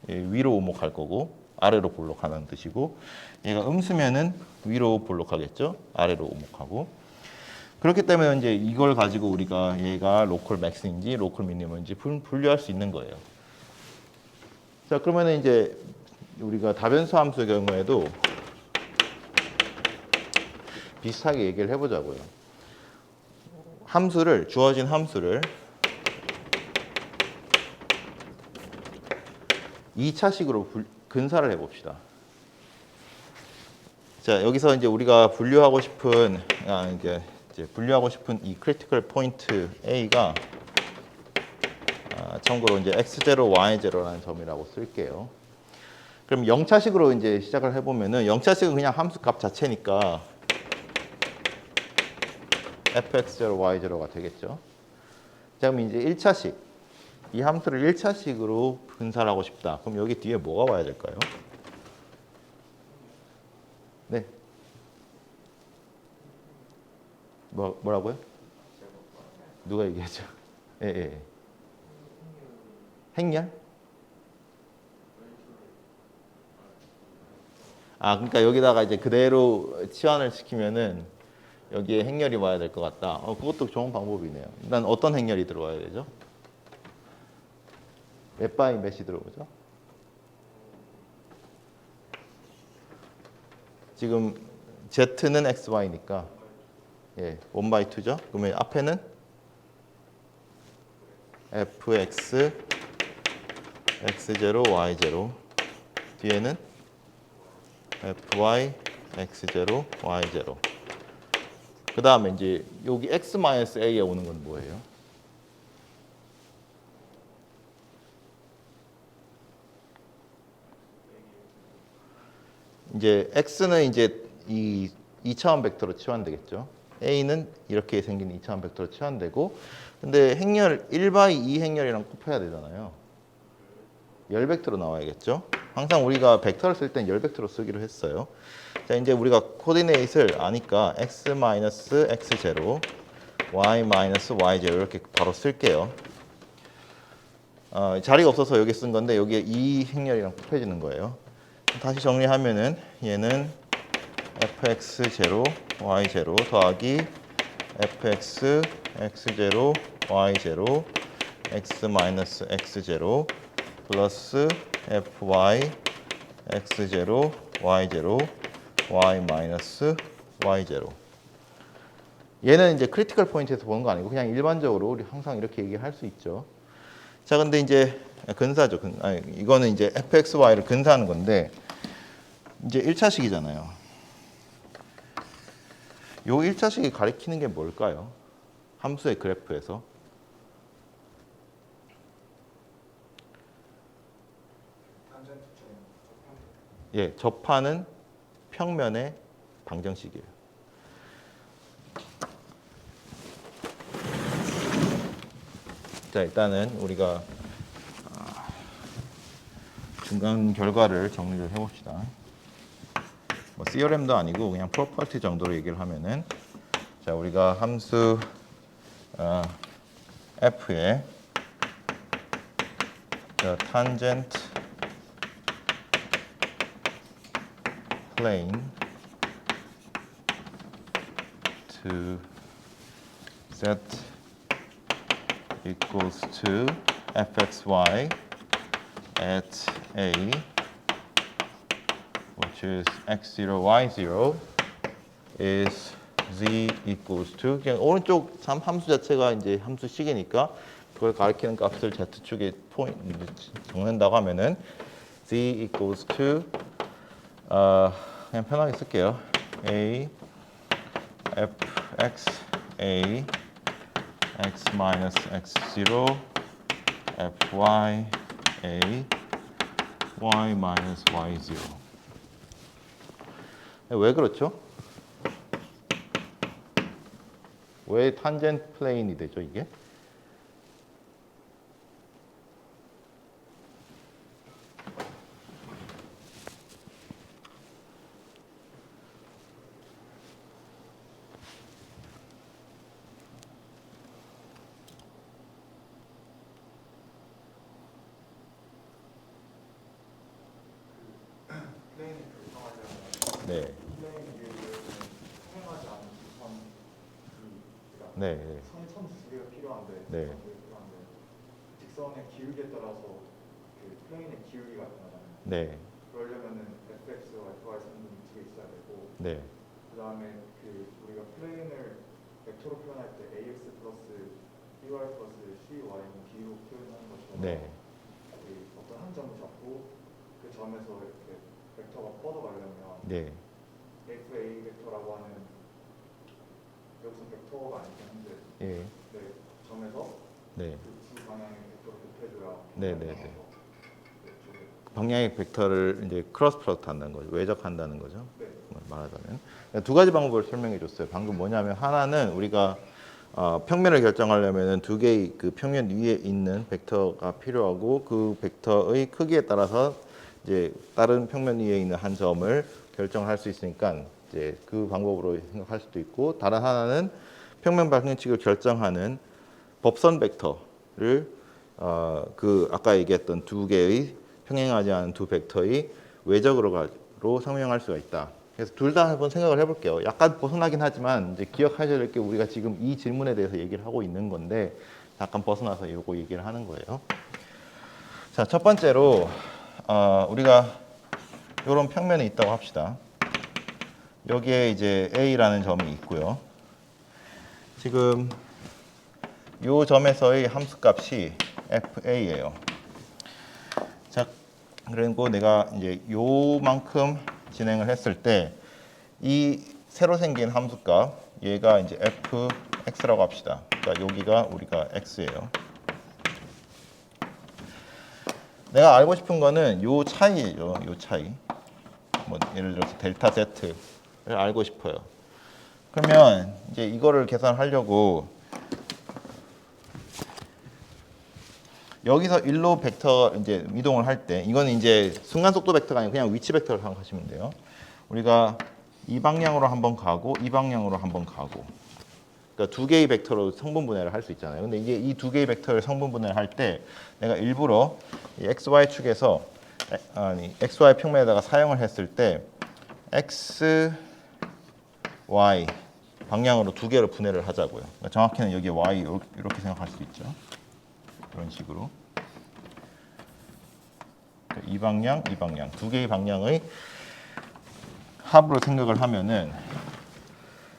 위로 오목할 거고 아래로 볼록하는 뜻이고 얘가 음수면은 위로 볼록하겠죠. 아래로 오목하고 그렇기 때문에 이제 이걸 가지고 우리가 얘가 로컬 맥스인지 로컬 미니멈인지 분류할 수 있는 거예요. 자, 그러면 이제 우리가 다변수 함수의 경우에도 비슷하게 얘기를 해보자고요. 주어진 함수를 2차식으로 근사를 해봅시다. 자, 여기서 이제 우리가 분류하고 싶은 이 크리티컬 포인트 A가 참고로 이제 x0, y0라는 점이라고 쓸게요. 그럼 0차식으로 이제 시작을 해보면은 0차식은 그냥 함수 값 자체니까 fx0, y0가 되겠죠. 자, 그럼 이제 1차식. 이 함수를 1차식으로 분사를 하고 싶다. 그럼 여기 뒤에 뭐가 와야 될까요? 네. 뭐라고요? 누가 얘기했죠? 예. 행렬? 그러니까 여기다가 이제 그대로 치환을 시키면은 여기에 행렬이 와야 될 것 같다. 그것도 좋은 방법이네요. 일단 어떤 행렬이 들어와야 되죠? 몇 바이 몇이 들어오죠? 지금 Z는 XY니까 1/2죠. 그러면 앞에는 FX X0 Y0 뒤에는 FY X0 Y0 그 다음에 이제 여기 X-A에 오는 건 뭐예요? 이제 X는 이제 이 2차원 벡터로 치환되겠죠. A는 이렇게 생긴 2차원 벡터로 치환되고 근데 행렬 1/2 행렬이랑 곱해야 되잖아요. 열 벡터로 나와야겠죠. 항상 우리가 벡터를 쓸 땐 열 벡터로 쓰기로 했어요. 자, 이제 우리가 코디네이트를 아니까 x-x0, y-y0 이렇게 바로 쓸게요. 자리가 없어서 여기 쓴 건데 여기에 이 행렬이랑 곱해지는 거예요. 다시 정리하면은 얘는 fx0, y0 더하기 fx, x0, y0, x-x0 플러스 fy, x0, y0, y-y0. 얘는 이제 크리티컬 포인트에서 보는 거 아니고 그냥 일반적으로 우리 항상 이렇게 얘기할 수 있죠. 자, 근데 이제 근사죠. 이거는 이제 fxy를 근사하는 건데 이제 1차식이잖아요. 요 1차식이 가리키는 게 뭘까요? 함수의 그래프에서. 예, 접하는 평면의 방정식이에요. 자, 일단은 우리가 중간 결과를 정리를 해봅시다. 뭐 theorem도 아니고 그냥 property 정도로 얘기를 하면은, 자, 우리가 함수 f의 tangent plane to z equals to fxy at a, which is x0, y0, is z equals to, 그냥 오른쪽 함수 자체가 이제 함수식이니까 그걸 가리키는 값을 z축에 정한다고 하면은 z equals to 그냥 편하게 쓸게요. a fx a x minus x0 fy a y minus y0. 왜 그렇죠? 왜 탄젠트 플레인이 되죠, 이게? 플레인을 결정하려면 네. 플레인 위에는 평행하지 않은 선이 네. 선 두 개가 필요한데 네. 직선의 기울기에 따라서 그 플레인의 기울기가 변하잖아요. 네. 그러려면은 fx와 fy 성분이 두 개 있어야 되고 네. 그 다음에 그 우리가 플레인을 벡터로 표현할 때 ax 플러스 by 플러스 cy는 b로 표현하는 것처럼 네. 그 어떤 한 점을 잡고 그 점에서 이렇게 벡터가 뻗어가려면 네. fa 벡터라고 하는 여기서 벡터가 아니긴 한데 예. 네, 점에서 네. 그 두 방향의 벡터를 곱해줘야 네, 네, 네. 방향의 벡터를 이제 크로스 프로덕트 한다는 거죠. 외적한다는 거죠. 네. 말하자면 두 가지 방법을 설명해 줬어요. 방금 뭐냐면 하나는 우리가 평면을 결정하려면 두 개의 그 평면 위에 있는 벡터가 필요하고 그 벡터의 크기에 따라서 이제 다른 평면 위에 있는 한 점을 결정할 수 있으니까 이제 그 방법으로 생각할 수도 있고, 다른 하나는 평면 방정식을 결정하는 법선 벡터를 그 아까 얘기했던 두 개의 평행하지 않은 두 벡터의 외적으로 상명할 수가 있다. 그래서 둘 다 한번 생각을 해볼게요. 약간 벗어나긴 하지만 이제 기억하셔야 될 게 우리가 지금 이 질문에 대해서 얘기를 하고 있는 건데 약간 벗어나서 이거 얘기를 하는 거예요. 자, 첫 번째로 우리가 이런 평면이 있다고 합시다. 여기에 이제 A라는 점이 있고요. 지금 이 점에서의 함수값이 FA예요. 자, 그리고 내가 이제 요만큼 진행을 했을 때 이 새로 생긴 함수값 얘가 이제 fx라고 합시다. 그러니까 여기가 우리가 x예요. 내가 알고 싶은 거는 요 차이예요. 요 차이. 뭐 예를 들어서 델타 z를 알고 싶어요. 그러면 이제 이거를 계산하려고 여기서 일로 벡터 이제 이동을 할 때 이거는 이제 순간 속도 벡터가 아니고 그냥 위치 벡터를 생각하시면 돼요. 우리가 이 방향으로 한번 가고 이 방향으로 한번 가고. 그러니까 두 개의 벡터로 성분 분해를 할 수 있잖아요. 근데 이게 이 두 개의 벡터를 성분 분해를 할 때 내가 일부러 이 XY 축에서 XY 평면에다가 사용을 했을 때 X, Y 방향으로 두 개로 분해를 하자고요. 그러니까 정확히는 여기 Y 이렇게 생각할 수 있죠. 이런 식으로. 이 방향, 이 방향 두 개의 방향의 합으로 생각을 하면은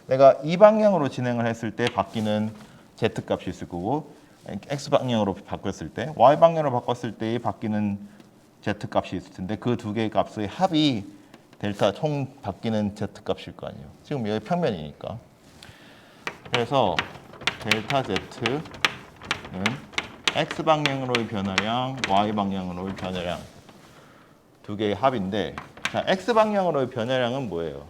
내가 이 방향으로 진행을 했을 때 바뀌는 Z 값이 있을 거고 X 방향으로 바꿨을 때 Y 방향으로 바꿨을 때 바뀌는 Z 값이 있을 텐데 그 두 개의 값의 합이 델타 총 바뀌는 Z 값일 거 아니에요. 지금 여기 평면이니까. 그래서 델타 Z는 X 방향으로의 변화량, Y 방향으로의 변화량 두 개의 합인데 자, X 방향으로의 변화량은 뭐예요?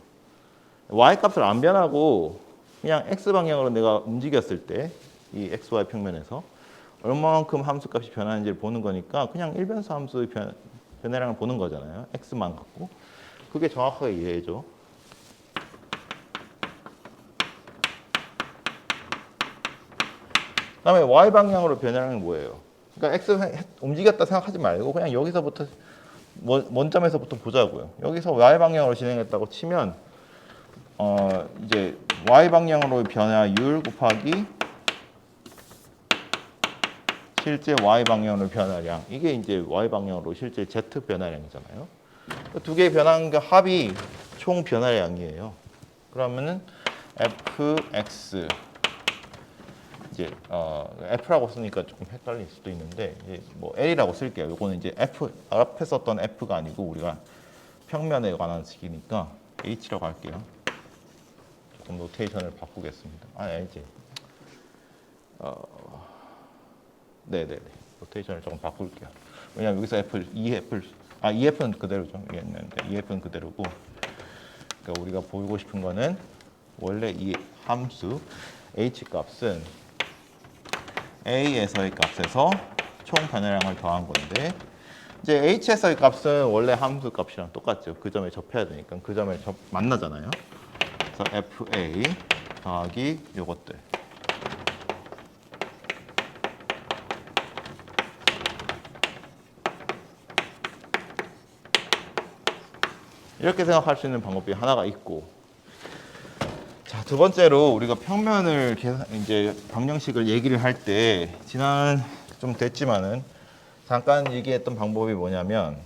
Y 값을 안 변하고 그냥 X 방향으로 내가 움직였을 때 이 XY 평면에서 얼마만큼 함수 값이 변하는지를 보는 거니까 그냥 일변수 함수의 변화량을 보는 거잖아요. X만 갖고. 그게 정확하게 이해해줘. 그다음에 Y 방향으로 변화량은 뭐예요? 그러니까 X 움직였다 생각하지 말고 그냥 여기서부터 원점에서부터 보자고요. 여기서 Y 방향으로 진행했다고 치면 이제 Y 방향으로의 변화율 곱하기 실제 Y 방향으로 변화량 이게 이제 Y 방향으로 실제 Z 변화량이잖아요. 두 개의 변화량과 합이 총 변화량이에요. 그러면은 fx 이제 f라고 쓰니까 조금 헷갈릴 수도 있는데 이제 뭐 l이라고 쓸게요. 요거는 이제 f 앞에 썼던 f가 아니고 우리가 평면에 관한 식이니까 h라고 할게요. 조금 노테이션을 바꾸겠습니다. 알지? 네네네. 로테이션을 조금 바꿀게요. 왜냐면 여기서 EF는 그대로죠. EF는 그대로고. 그러니까 우리가 보이고 싶은 거는 원래 이 함수 H 값은 A에서의 값에서 총 변화량을 더한 건데 이제 H에서의 값은 원래 함수 값이랑 똑같죠. 그 점에 접해야 되니까 그 점에 만나잖아요. 그래서 FA 더하기 요것들. 이렇게 생각할 수 있는 방법이 하나가 있고, 자, 두 번째로 우리가 평면을 이제 방정식을 얘기를 할 때 지난 좀 됐지만은 잠깐 얘기했던 방법이 뭐냐면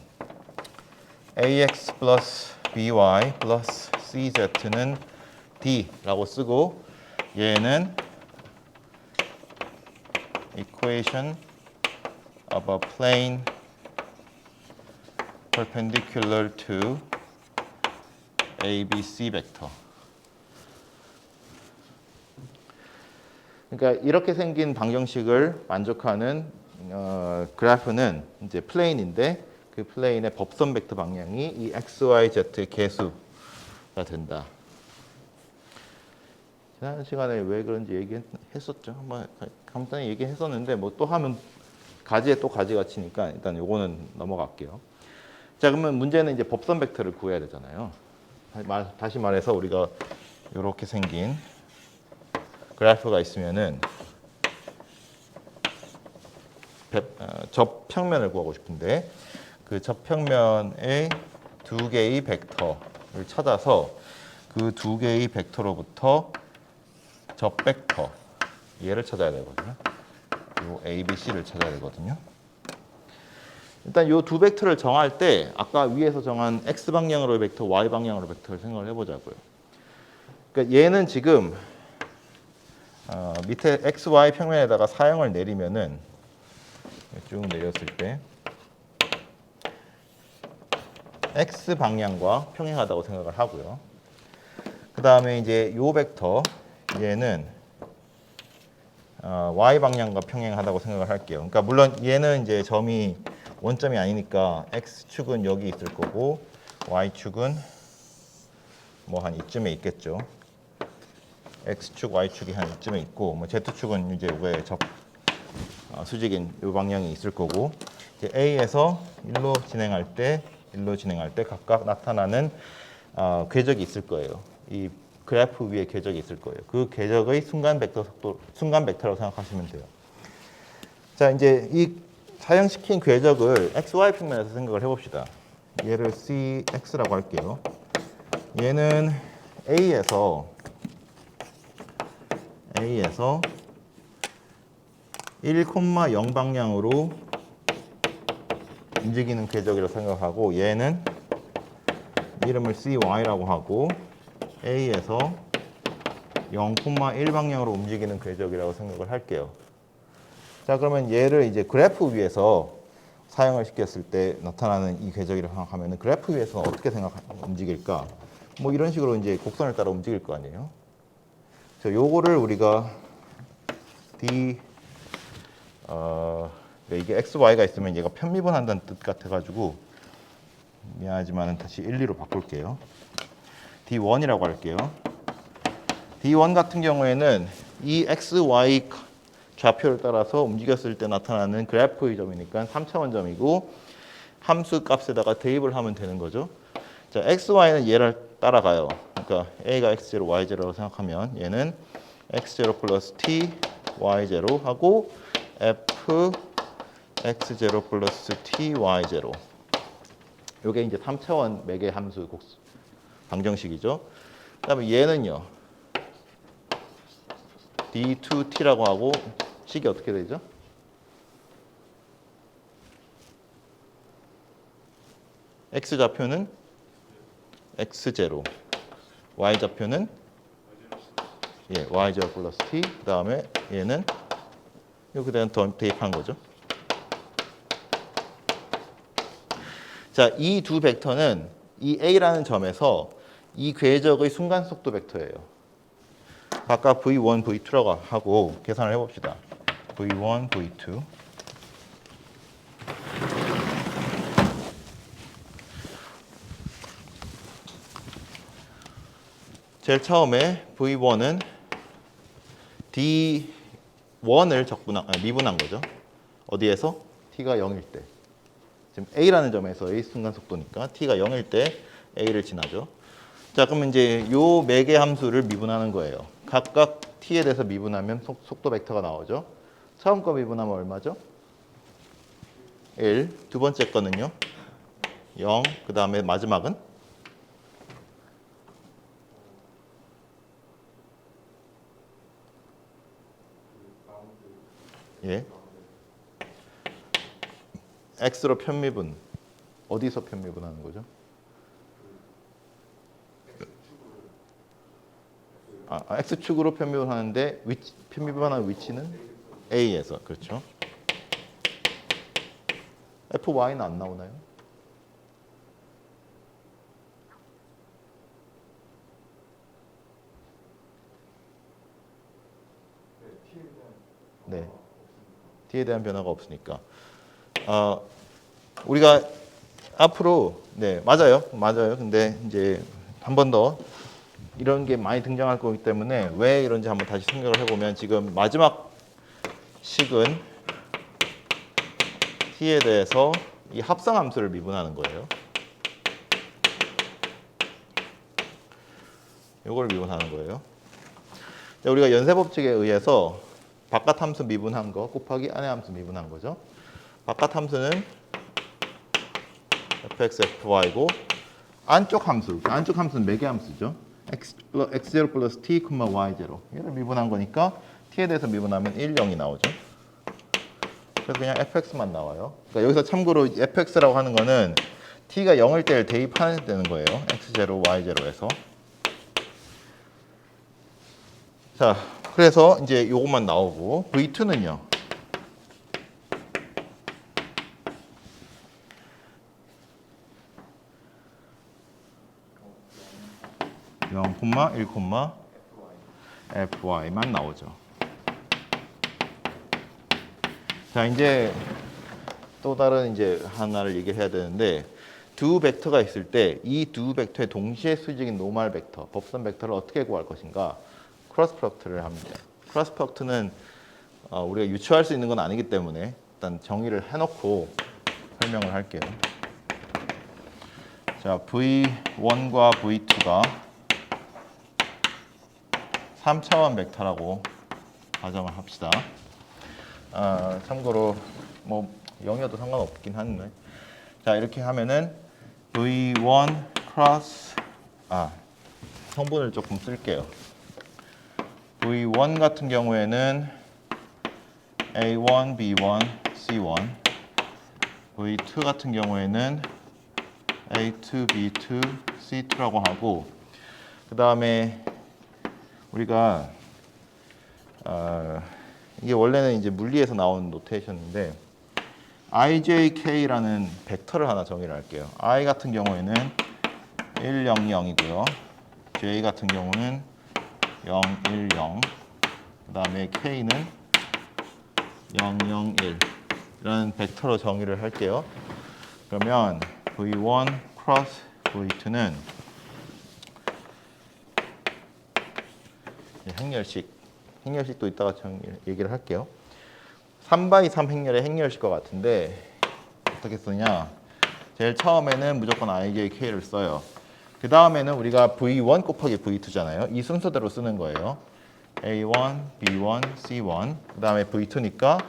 ax 플러스 by 플러스 cz는 d라고 쓰고 얘는 equation of a plane perpendicular to ABC 벡터. 그러니까 이렇게 생긴 방정식을 만족하는 그래프는 이제 플레인인데 그 플레인의 법선 벡터 방향이 이 x, y, z의 개수가 된다. 지난 시간에 왜 그런지 얘기했었죠. 한번 간단히 얘기했었는데 뭐 또 하면 가지에 또 가지가 치니까 일단 요거는 넘어갈게요. 자, 그러면 문제는 이제 법선 벡터를 구해야 되잖아요. 다시 말해서 우리가 이렇게 생긴 그래프가 있으면은 접평면을 구하고 싶은데 그 접평면의 두 개의 벡터를 찾아서 그 두 개의 벡터로부터 접벡터 얘를 찾아야 되거든요. 요 A, B, C를 찾아야 되거든요. 일단 요 두 벡터를 정할 때 아까 위에서 정한 X 방향으로의 벡터, Y 방향으로의 벡터를 생각을 해보자고요. 그러니까 얘는 지금 밑에 X, Y 평면에다가 사형을 내리면은 쭉 내렸을 때 X 방향과 평행하다고 생각을 하고요. 그 다음에 이제 요 벡터 얘는 Y 방향과 평행하다고 생각을 할게요. 그러니까 물론 얘는 이제 점이 원점이 아니니까 X축은 여기 있을 거고 Y축은 뭐 한 이쯤에 있겠죠. X축, Y축이 한 이쯤에 있고 뭐 Z축은 이제 왜 수직인 이 방향이 있을 거고 이제 A에서 일로 진행할 때 각각 나타나는 궤적이 있을 거예요. 이 그래프 위에 궤적이 있을 거예요. 그 궤적의 순간 벡터라고 생각하시면 돼요. 자, 이제 이 사형시킨 궤적을 XY 평면에서 생각을 해봅시다. 얘를 CX라고 할게요. 얘는 A에서 1,0 방향으로 움직이는 궤적이라고 생각하고 얘는 이름을 CY라고 하고 A에서 0,1 방향으로 움직이는 궤적이라고 생각을 할게요. 자, 그러면 얘를 이제 그래프 위에서 사용을 시켰을 때 나타나는 이 궤적이라고 생각하면 그래프 위에서 어떻게 움직일까? 뭐 이런 식으로 이제 곡선을 따라 움직일 거 아니에요. 그래서 요거를 우리가 이게 x, y가 있으면 얘가 편미분한다는 뜻 같아가지고 미안하지만 다시 1, 2로 바꿀게요. D1이라고 할게요. D1 같은 경우에는 이 x, y 좌표를 따라서 움직였을 때 나타나는 그래프의 점이니까 3차원 점이고 함수 값에다가 대입을 하면 되는 거죠. 자, x, y는 얘를 따라가요. 그러니까 a가 x0, y0라고 생각하면 얘는 x0 플러스 t, y0 하고 f x0 플러스 t, y0. 요게 이제 3차원 매개 함수 방정식이죠. 그다음에 얘는요. d2t라고 하고 식이 어떻게 되죠? x 좌표는 x0, y 좌표는 y0 플러스 t. 그다음에 얘는 이렇게 대한 대입한 거죠. 자, 이 두 벡터는 이 a라는 점에서 이 궤적의 순간 속도 벡터예요. 각각 v1, v2라고 하고 계산을 해봅시다. v1, v2. 제일 처음에 v1은 d1을 미분한 거죠. 어디에서? t가 0일 때. 지금 a라는 점에서의 순간 속도니까 t가 0일 때 a를 지나죠. 자, 그러면 이제 요 매개 함수를 미분하는 거예요. 각각 t에 대해서 미분하면 속도 벡터가 나오죠. 처음 거 미분하면 얼마죠? 1. 두 번째 거는요? 0. 그 다음에 마지막은? 예. x로 편미분. 어디서 편미분하는 거죠? x축으로 편미분하는데 편미분하는 위치는 a에서. 그렇죠. fy는 안 나오나요? 네. t에 대한 변화가 없으니까. 우리가 앞으로 맞아요. 근데 이제 한 번 더 이런 게 많이 등장할 거기 때문에 왜 이런지 한번 다시 생각을 해보면 지금 마지막 식은 t에 대해서 이 합성 함수를 미분하는 거예요. 이걸 미분하는 거예요. 자, 우리가 연쇄 법칙에 의해서 바깥 함수 미분한 거 곱하기 안의 함수 미분한 거죠. 바깥 함수는 fx, fy고 안쪽 함수는 매개 함수죠. x0 플러스 t, y0 얘를 미분한 거니까 t에 대해서 미분하면 1, 0이 나오죠. 그래서 그냥 fx만 나와요. 그러니까 여기서 참고로 fx라고 하는 거는 t가 0일 때를 대입하는 되는 거예요. x0, y0에서. 자, 그래서 이제 이것만 나오고 v2는요. fy만 나오죠. 자, 이제 또 다른 이제 하나를 얘기해야 되는데 두 벡터가 있을 때 이 두 벡터의 동시에 수직인 노멀 벡터, 법선 벡터를 어떻게 구할 것인가? 크로스 프로덕트를 합니다. 크로스 프로덕트는 우리가 유추할 수 있는 건 아니기 때문에 일단 정의를 해놓고 설명을 할게요. 자, V1과 V2가 3차원 벡터라고 가정을 합시다. 참고로 뭐 0이어도 상관없긴 한데, 자 이렇게 하면은 V1 크로스 성분을 조금 쓸게요. V1 같은 경우에는 A1, B1, C1, V2 같은 경우에는 A2, B2, C2라고 하고, 그 다음에 우리가 이게 원래는 이제 물리에서 나온 노테이션인데 IJK라는 벡터를 하나 정의를 할게요. I 같은 경우에는 1, 0, 0이고요. J 같은 경우는 0, 1, 0. 그 다음에 K는 0, 0, 1 이런 벡터로 정의를 할게요. 그러면 V1 크로스 V2는 행렬식도 이따가 얘기를 할게요. 3x3 행렬의 행렬식과 같은데 어떻게 쓰냐? 제일 처음에는 무조건 IJK를 써요. 그 다음에는 우리가 V1 곱하기 V2잖아요. 이 순서대로 쓰는 거예요. A1, B1, C1. 그 다음에 V2니까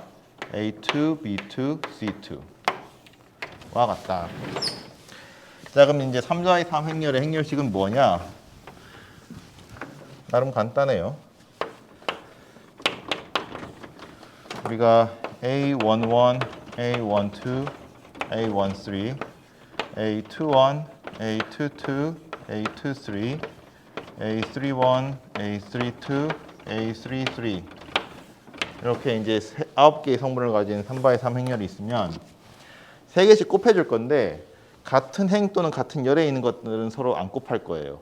A2, B2, C2와 같다. 자, 그럼 이제 3x3 행렬의 행렬식은 뭐냐? 나름 간단해요. 우리가 A11, A12, A13, A21, A22, A23, A31, A32, A33 이렇게 이제 9개의 성분을 가진 3x3 행렬이 있으면 3개씩 곱해줄 건데 같은 행 또는 같은 열에 있는 것들은 서로 안 곱할 거예요.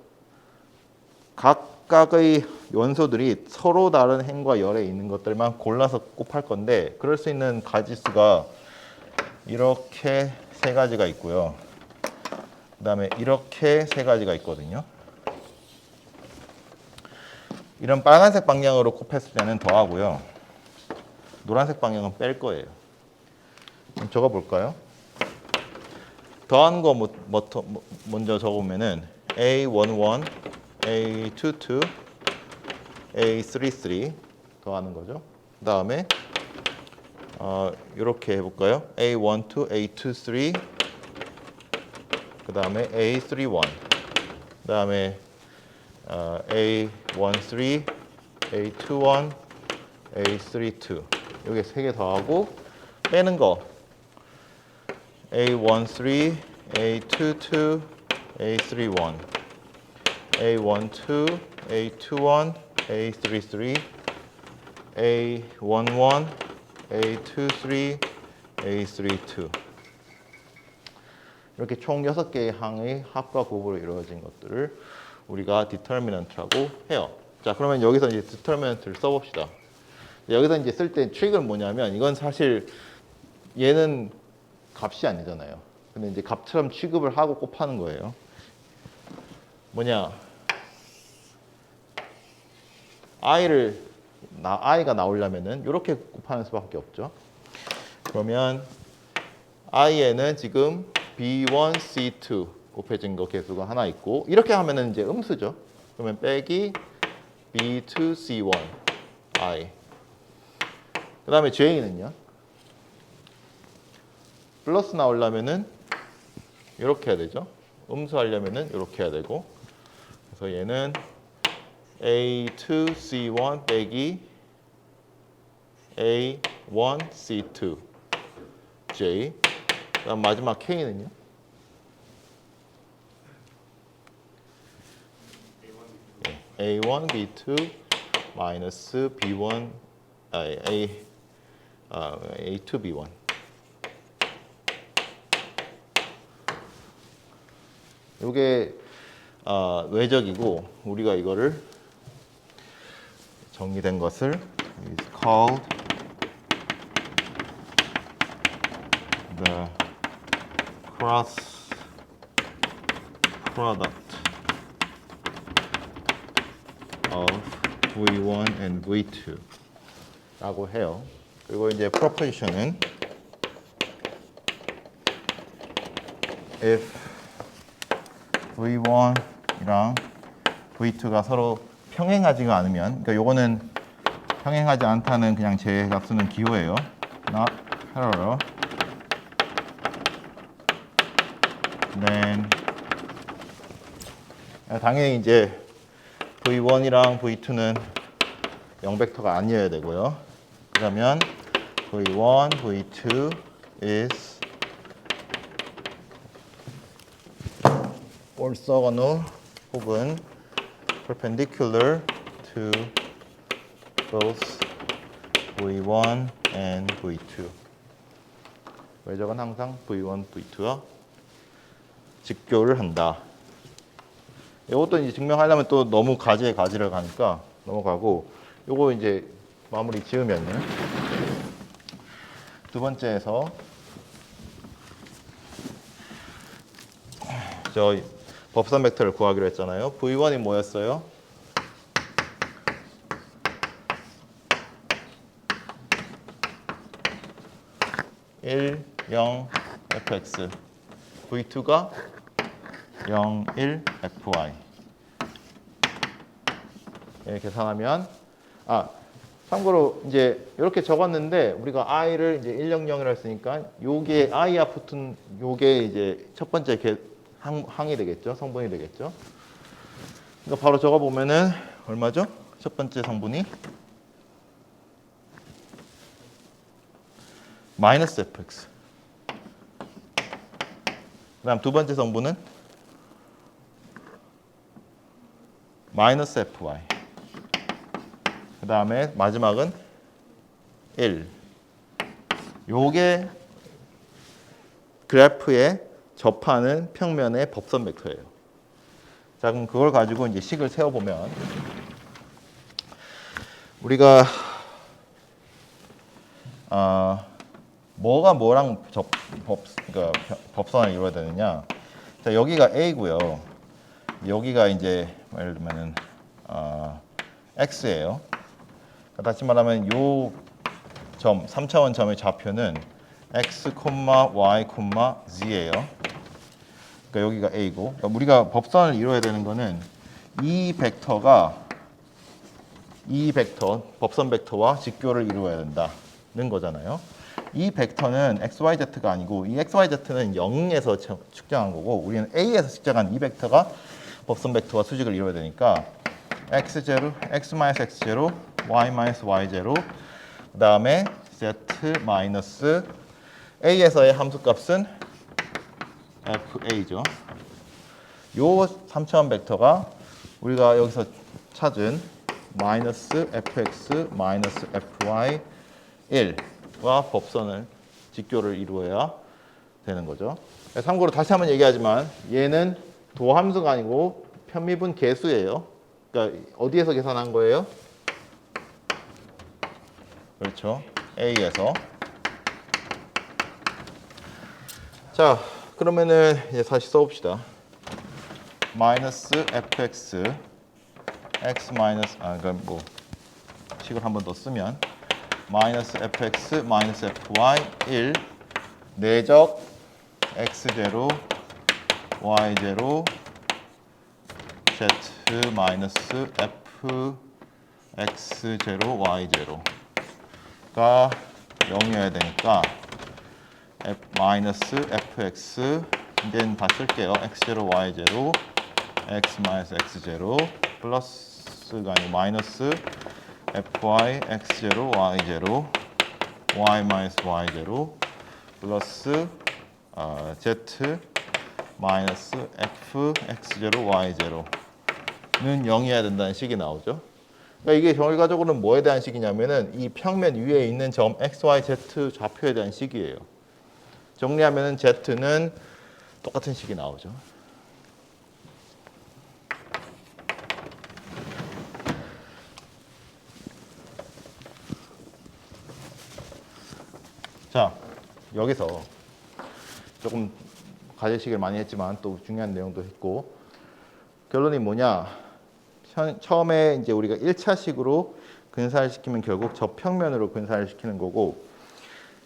각각의 원소들이 서로 다른 행과 열에 있는 것들만 골라서 곱할 건데 그럴 수 있는 가지수가 이렇게 3가지가 있고요. 그 다음에 이렇게 3가지가 있거든요. 이런 빨간색 방향으로 곱했을 때는 더하고요. 노란색 방향은 뺄 거예요. 그럼 적어볼까요? 더한 거 먼저 적으면은 A11, A22, A33 더하는 거죠. 그 다음에 이렇게 해볼까요? A12, A23, 그 다음에 A31, 그 다음에 A13, A21, A32 여기 3개 더하고 빼는 거 A13, A22, A31, A12, A21, A33, A11, A23, A32 이렇게 총 6개의 항의 합과 곱으로 이루어진 것들을 우리가 디터미넌트라고 해요. 자, 그러면 여기서 이제 디터미넌트를 써봅시다. 여기서 이제 쓸 때 트릭은 뭐냐면 이건 사실 얘는 값이 아니잖아요. 근데 이제 값처럼 취급을 하고 곱하는 거예요. 뭐냐? i가 나오려면은 이렇게 곱하는 수밖에 없죠. 그러면 i에는 지금 B1, C2 곱해진 거 개수가 하나 있고 이렇게 하면은 이제 음수죠. 그러면 빼기 B2, C1 i. 그 다음에 J는요. 플러스 나오려면은 이렇게 해야 되죠. 음수하려면은 이렇게 해야 되고. 그래서 얘는 A2, C1 빼기 A1, C2 J. 그다음 마지막 K는요. A1, B2 마이너스 B1 A2, B1 이게 외적이고 우리가 이거를 정리된 것을 is called the cross product of V1 and V2 라고 해요. 그리고 이제 proposition은 if v1이랑 v2가 서로 평행하지가 않으면, 그러니까 요거는 평행하지 않다는 그냥 제 값쓰는 기호예요. not parallel, then 당연히 이제 v1이랑 v2는 0벡터가 아니어야 되고요. 그러면 v1, v2 is orthogonal 혹은 perpendicular to both v1 and v2. 외적은 항상 v1, v2와 직교를 한다. 이것도 이제 증명하려면 또 너무 가지에 가지를 가니까 넘어가고, 요거 이제 마무리 지으면은 두 번째에서 저 법선 벡터를 구하기로 했잖아요. v1이 뭐였어요? (1, 0, fx) v2가 0, 1, fy. 예, 계산하면, 참고로 이제 이렇게 적었는데 우리가 i를 이제 100이라 했으니까 요게 i와 붙은 요게 이제 첫 번째 항이 되겠죠. 성분이 되겠죠. 그러니까 바로 적어 보면은 얼마죠? 첫 번째 성분이 마이너스 fx. 그다음 두 번째 성분은 마이너스 fy. 그 다음에 마지막은 1. 요게 그래프에 접하는 평면의 법선 벡터예요. 자, 그럼 그걸 가지고 이제 식을 세워보면 우리가 뭐가 뭐랑 그러니까 법선을 이루어야 되느냐? 자, 여기가 A고요. 여기가 이제 예를 들면은 X예요. 다시 말하면 요 점 3차원 점의 좌표는 x, y, z예요. 그러니까 여기가 a고, 그러니까 우리가 법선을 이루어야 되는 거는 이 벡터 법선 벡터와 직교를 이루어야 된다는 거잖아요. 이 벡터는 xyz가 아니고 이 xyz는 0에서 측정한 거고, 우리는 a에서 측정한 이 벡터가 법선 벡터와 수직을 이루어야 되니까 x0, x-x0, y-y0, 그 다음에 z 마이너스 a에서의 함수값은 fa죠. 요 3차원 벡터가 우리가 여기서 찾은 마이너스 fx 마이너스 fy 1과 법선을 직교를 이루어야 되는 거죠. 참고로 다시 한번 얘기하지만 얘는 도함수가 아니고 편미분 계수예요. 그러니까 어디에서 계산한 거예요? 그렇죠. A에서. 자, 그러면은 이제 다시 써봅시다. 마이너스 fx x 마이너스 그럼 뭐 식을 한 번 더 쓰면 마이너스 fx 마이너스 fy 1 내적 x0 y0 z 마이너스 f x0 y0가 0이어야 되니까 마이너스 fx 이제는 다 쓸게요. x0 y0 x 마이너스 x0 플러스가 아니고 마이너스 fy x0 y0 y 마이너스 y0 플러스 z 마이너스 f x0 y0는 0이어야 된다는 식이 나오죠. 그러니까 이게 결과적으로는 뭐에 대한 식이냐면은 이 평면 위에 있는 점 x, y, z 좌표에 대한 식이에요. 정리하면은 z는 똑같은 식이 나오죠. 자, 여기서 조금 가지식을 많이 했지만 또 중요한 내용도 했고, 결론이 뭐냐? 처음에 이제 우리가 1차식으로 근사를 시키면 결국 저평면으로 근사를 시키는 거고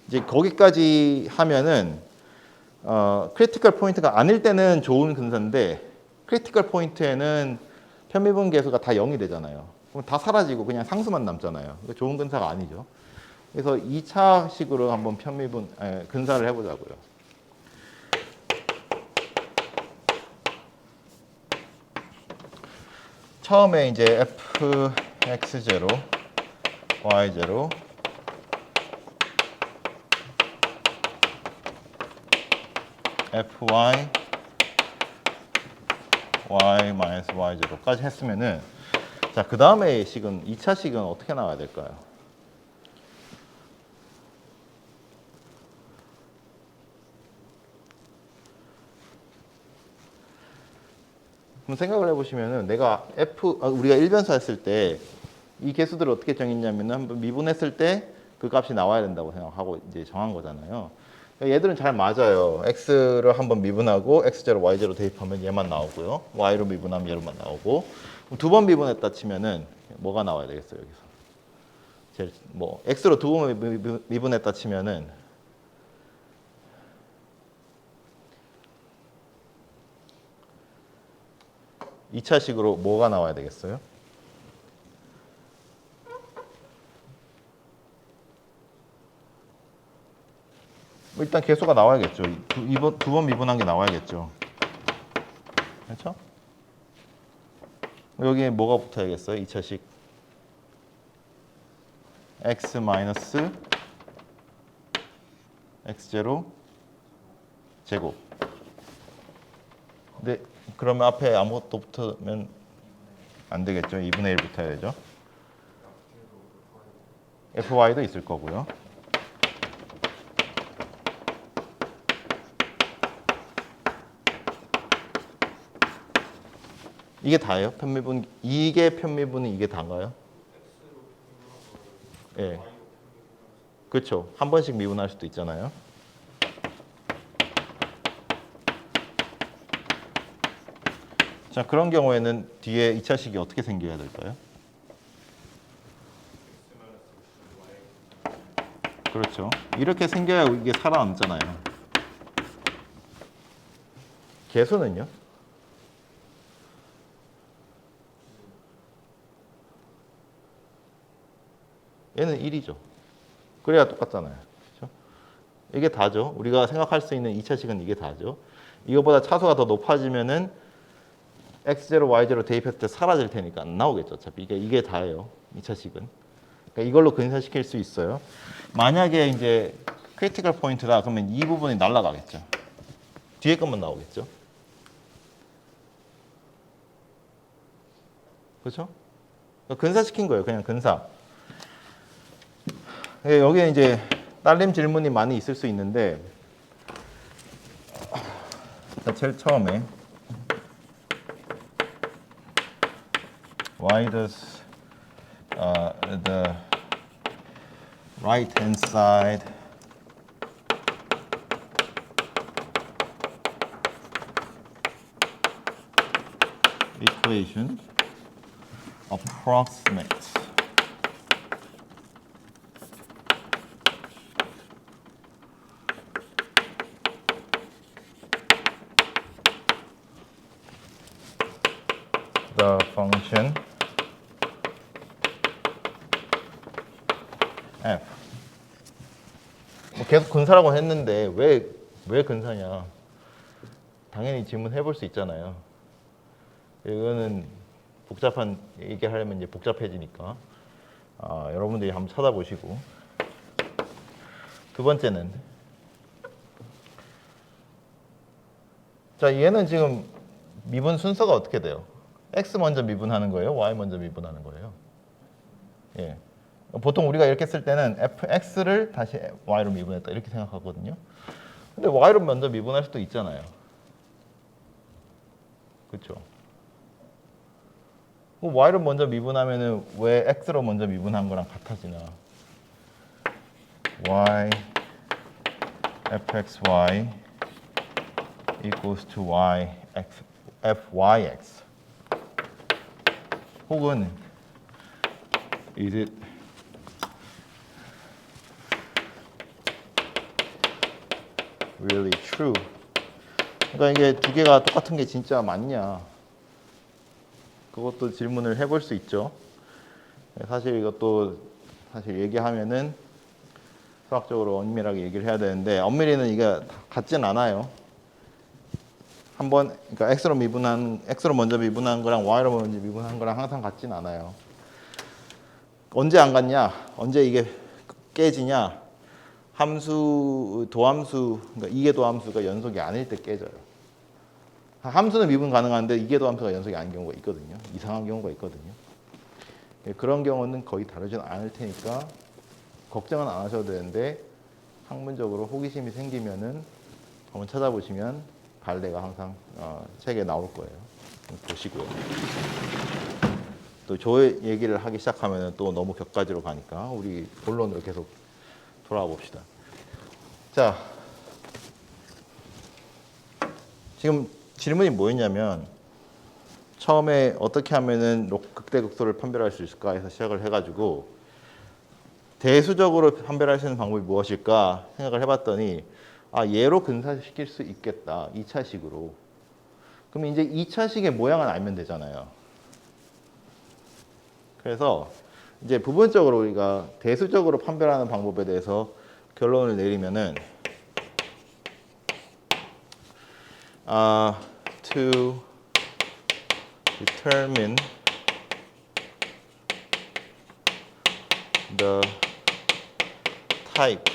이제 거기까지 하면은 크리티컬 포인트가 아닐 때는 좋은 근사인데 크리티컬 포인트에는 편미분 계수가 다 0이 되잖아요. 그럼 다 사라지고 그냥 상수만 남잖아요. 좋은 근사가 아니죠. 그래서 2차식으로 한번 근사를 해보자고요. 처음에 이제 fx0, y0 fy y-y0까지 했으면은 자, 그 다음에 식은 2차식은 어떻게 나와야 될까요? 그럼 생각을 해보시면은 내가 우리가 일변수 했을 때 이 개수들을 어떻게 정했냐면은 한번 미분했을 때 그 값이 나와야 된다고 생각하고 이제 정한 거잖아요. 얘들은 잘 맞아요. x를 한번 미분하고 x0, y0 대입하면 얘만 나오고요. y로 미분하면 얘로만 나오고 두 번 미분했다 치면은 뭐가 나와야 되겠어요 여기서? 제일 뭐 x로 두 번 미분했다 치면은 2차식으로 뭐가 나와야 되겠어요? 일단 개수가 나와야겠죠. 두 번 미분한 게 나와야겠죠. 그렇죠? 여기에 뭐가 붙어야겠어요? 2차식 x 마이너스 x0 제곱. 근데 그러면 앞에 아무것도 붙으면 안 되겠죠. 2분의 1 붙어야 되죠. fy도 있을 거고요. 이게 다예요? 편미분 이게 편미분이 이게 다인가요? 예. 네. 그렇죠. 한 번씩 미분할 수도 있잖아요. 자, 그런 경우에는 뒤에 2차식이 어떻게 생겨야 될까요? 그렇죠. 이렇게 생겨야 이게 살아남잖아요. 개수는요? 얘는 1이죠. 그래야 똑같잖아요. 그렇죠? 이게 다죠. 우리가 생각할 수 있는 2차식은 이게 다죠. 이거보다 차수가 더 높아지면은 x0, y0 대입했을 때 사라질 테니까 안 나오겠죠. 어차피 이게 다예요. 2차식은. 그러니까 이걸로 근사시킬 수 있어요. 만약에 이제 크리티컬 포인트다 그러면 이 부분이 날아가겠죠. 뒤에 것만 나오겠죠. 그렇죠? 근사시킨 거예요. 그냥 근사. 여기에 이제 딸림 질문이 많이 있을 수 있는데 제일 처음에 why does the right hand side equation approximates the function f. 뭐 계속 근사라고 했는데 왜 근사냐? 당연히 질문해 볼 수 있잖아요. 이거는 복잡한 얘기하려면 이제 복잡해지니까 여러분들이 한번 찾아보시고. 두 번째는 자 얘는 지금 미분 순서가 어떻게 돼요? x 먼저 미분하는 거예요? y 먼저 미분하는 거예요? 예. 보통 우리가 이렇게 쓸 때는 fx를 다시 y로 미분했다 이렇게 생각하거든요. 근데 y로 먼저 미분할 수도 있잖아요. 그렇죠? y로 먼저 미분하면은 왜 x로 먼저 미분한 거랑 같아지나? y fxy equals to y fyx 혹은 Is it really true? 그러니까 이게 두 개가 똑같은 게 진짜 맞냐? 그것도 질문을 해볼 수 있죠. 사실 이것도 사실 얘기하면은 수학적으로 엄밀하게 얘기를 해야 되는데 엄밀히는 이게 같진 않아요. 한번 그러니까 x로 먼저 미분한 거랑 y로 먼저 미분한 거랑 항상 같진 않아요. 언제 안 같냐? 언제 이게 깨지냐? 도함수, 그러니까 이계도함수가 연속이 아닐 때 깨져요. 함수는 미분 가능한데 이계도함수가 연속이 아닌 경우가 있거든요. 이상한 경우가 있거든요. 그런 경우는 거의 다르진 않을 테니까 걱정은 안 하셔도 되는데 학문적으로 호기심이 생기면은 한번 찾아보시면 발레가 항상 책에 나올 거예요. 보시고요. 또 저 얘기를 하기 시작하면 또 너무 격가지로 가니까 우리 본론으로 계속 돌아와 봅시다. 자, 지금 질문이 뭐였냐면 처음에 어떻게 하면은 극대극소를 판별할 수 있을까 해서 시작을 해가지고 대수적으로 판별할 수 있는 방법이 무엇일까 생각을 해봤더니 얘로 근사시킬 수 있겠다. 2차식으로. 그럼 이제 2차식의 모양을 알면 되잖아요. 그래서 이제 부분적으로 우리가 대수적으로 판별하는 방법에 대해서 결론을 내리면은 to determine the type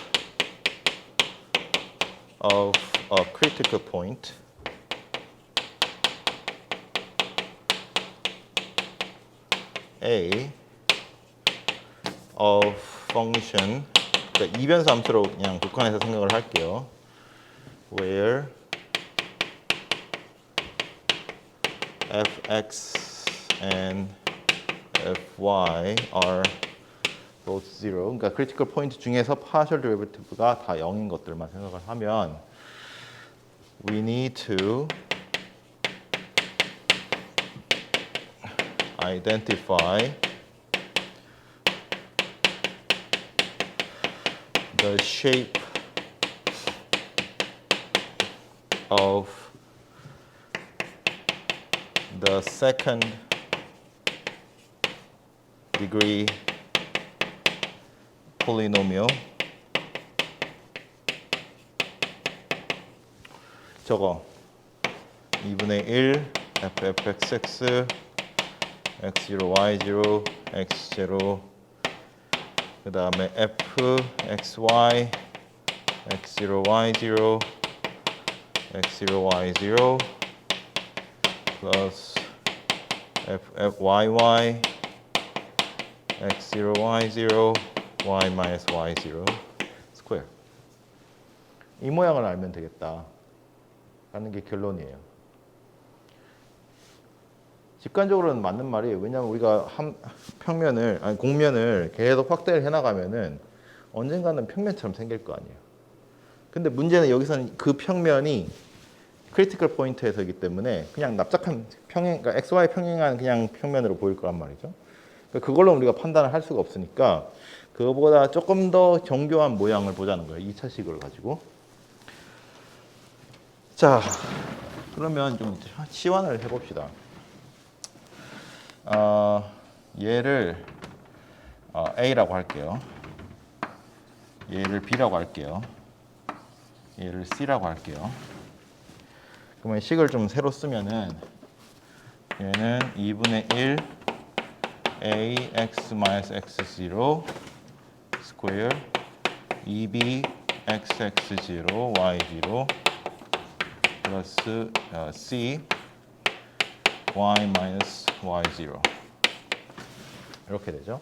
of a critical point A of function, 그러니까 이변수 함수로 그냥 국한해서 생각을 할게요. Where fx and fy are both zero. 그러니까 critical point 중에서 partial derivative가 다 0인 것들만 생각을 하면 we need to identify the shape of the second degree polynomial. 저거 2분의 1 fxx x0 y0 x0 그 다음에 fxy x0 y0 x0 y0 plus fyy x0 y0 y minus y0 스퀘어. 이 모양을 알면 되겠다 라는 게 결론이에요. 직관적으로는 맞는 말이에요. 왜냐하면 우리가 공면을 계속 확대를 해나가면은 언젠가는 평면처럼 생길 거 아니에요. 근데 문제는 여기서는 그 평면이 크리티컬 포인트에서이기 때문에 그냥 납작한 그러니까 XY 평행한 그냥 평면으로 보일 거란 말이죠. 그러니까 그걸로 우리가 판단을 할 수가 없으니까 그거보다 조금 더 정교한 모양을 보자는 거예요. 2차식을 가지고. 자, 그러면 좀 치환을 해봅시다. 얘를 A라고 할게요. 얘를 B라고 할게요. 얘를 C라고 할게요. 그러면 식을 좀 새로 쓰면은 얘는 2분의 1 A x x0 스퀘어 2b xx0 y0 플러스 c y 마이너스 y0 이렇게 되죠.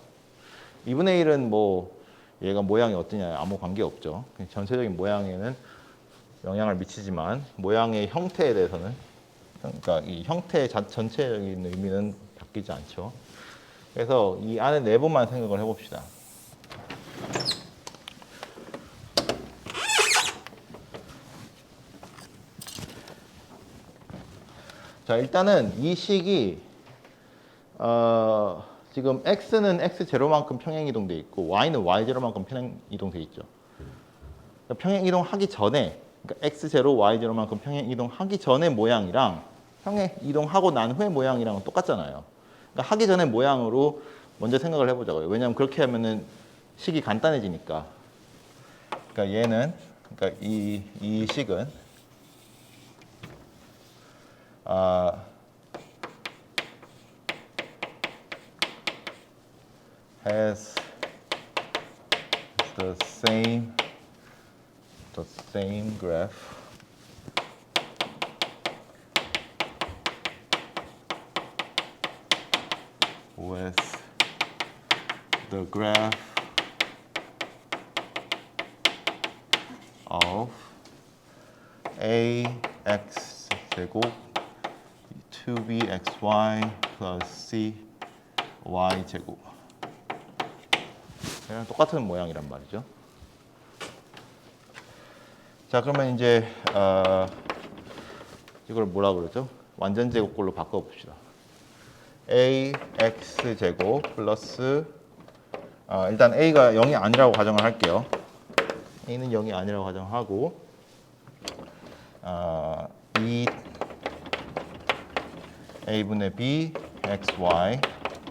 2분의 1은 뭐 얘가 모양이 어떠냐 아무 관계 없죠. 전체적인 모양에는 영향을 미치지만 모양의 형태에 대해서는 그러니까 이 형태의 전체적인 의미는 바뀌지 않죠. 그래서 이 안에 내부만 생각을 해봅시다. 자, 일단은 이 식이 지금 x는 x0만큼 평행 이동돼 있고 y는 y0만큼 평행 이동돼 있죠. 그러니까 평행 이동하기 전에 그러니까 x0, y0만큼 평행 이동하기 전의 모양이랑 평행 이동하고 난 후의 모양이랑은 똑같잖아요. 그러니까 하기 전의 모양으로 먼저 생각을 해보자고요. 왜냐하면 그렇게 하면은 식이 간단해지니까. 그러니까 얘는 그러니까 이 식은 has the same graph with the graph of ax 제곱 2bxy plus c y 제곱. 그냥 똑같은 모양이란 말이죠. 자, 그러면 이제 이걸 뭐라 그러죠? 완전 제곱꼴로 바꿔 봅시다. ax 제곱 플러스 일단 a가 0이 아니라고 가정을 할게요. a는 0이 아니라고 가정하고 2a분의 b xy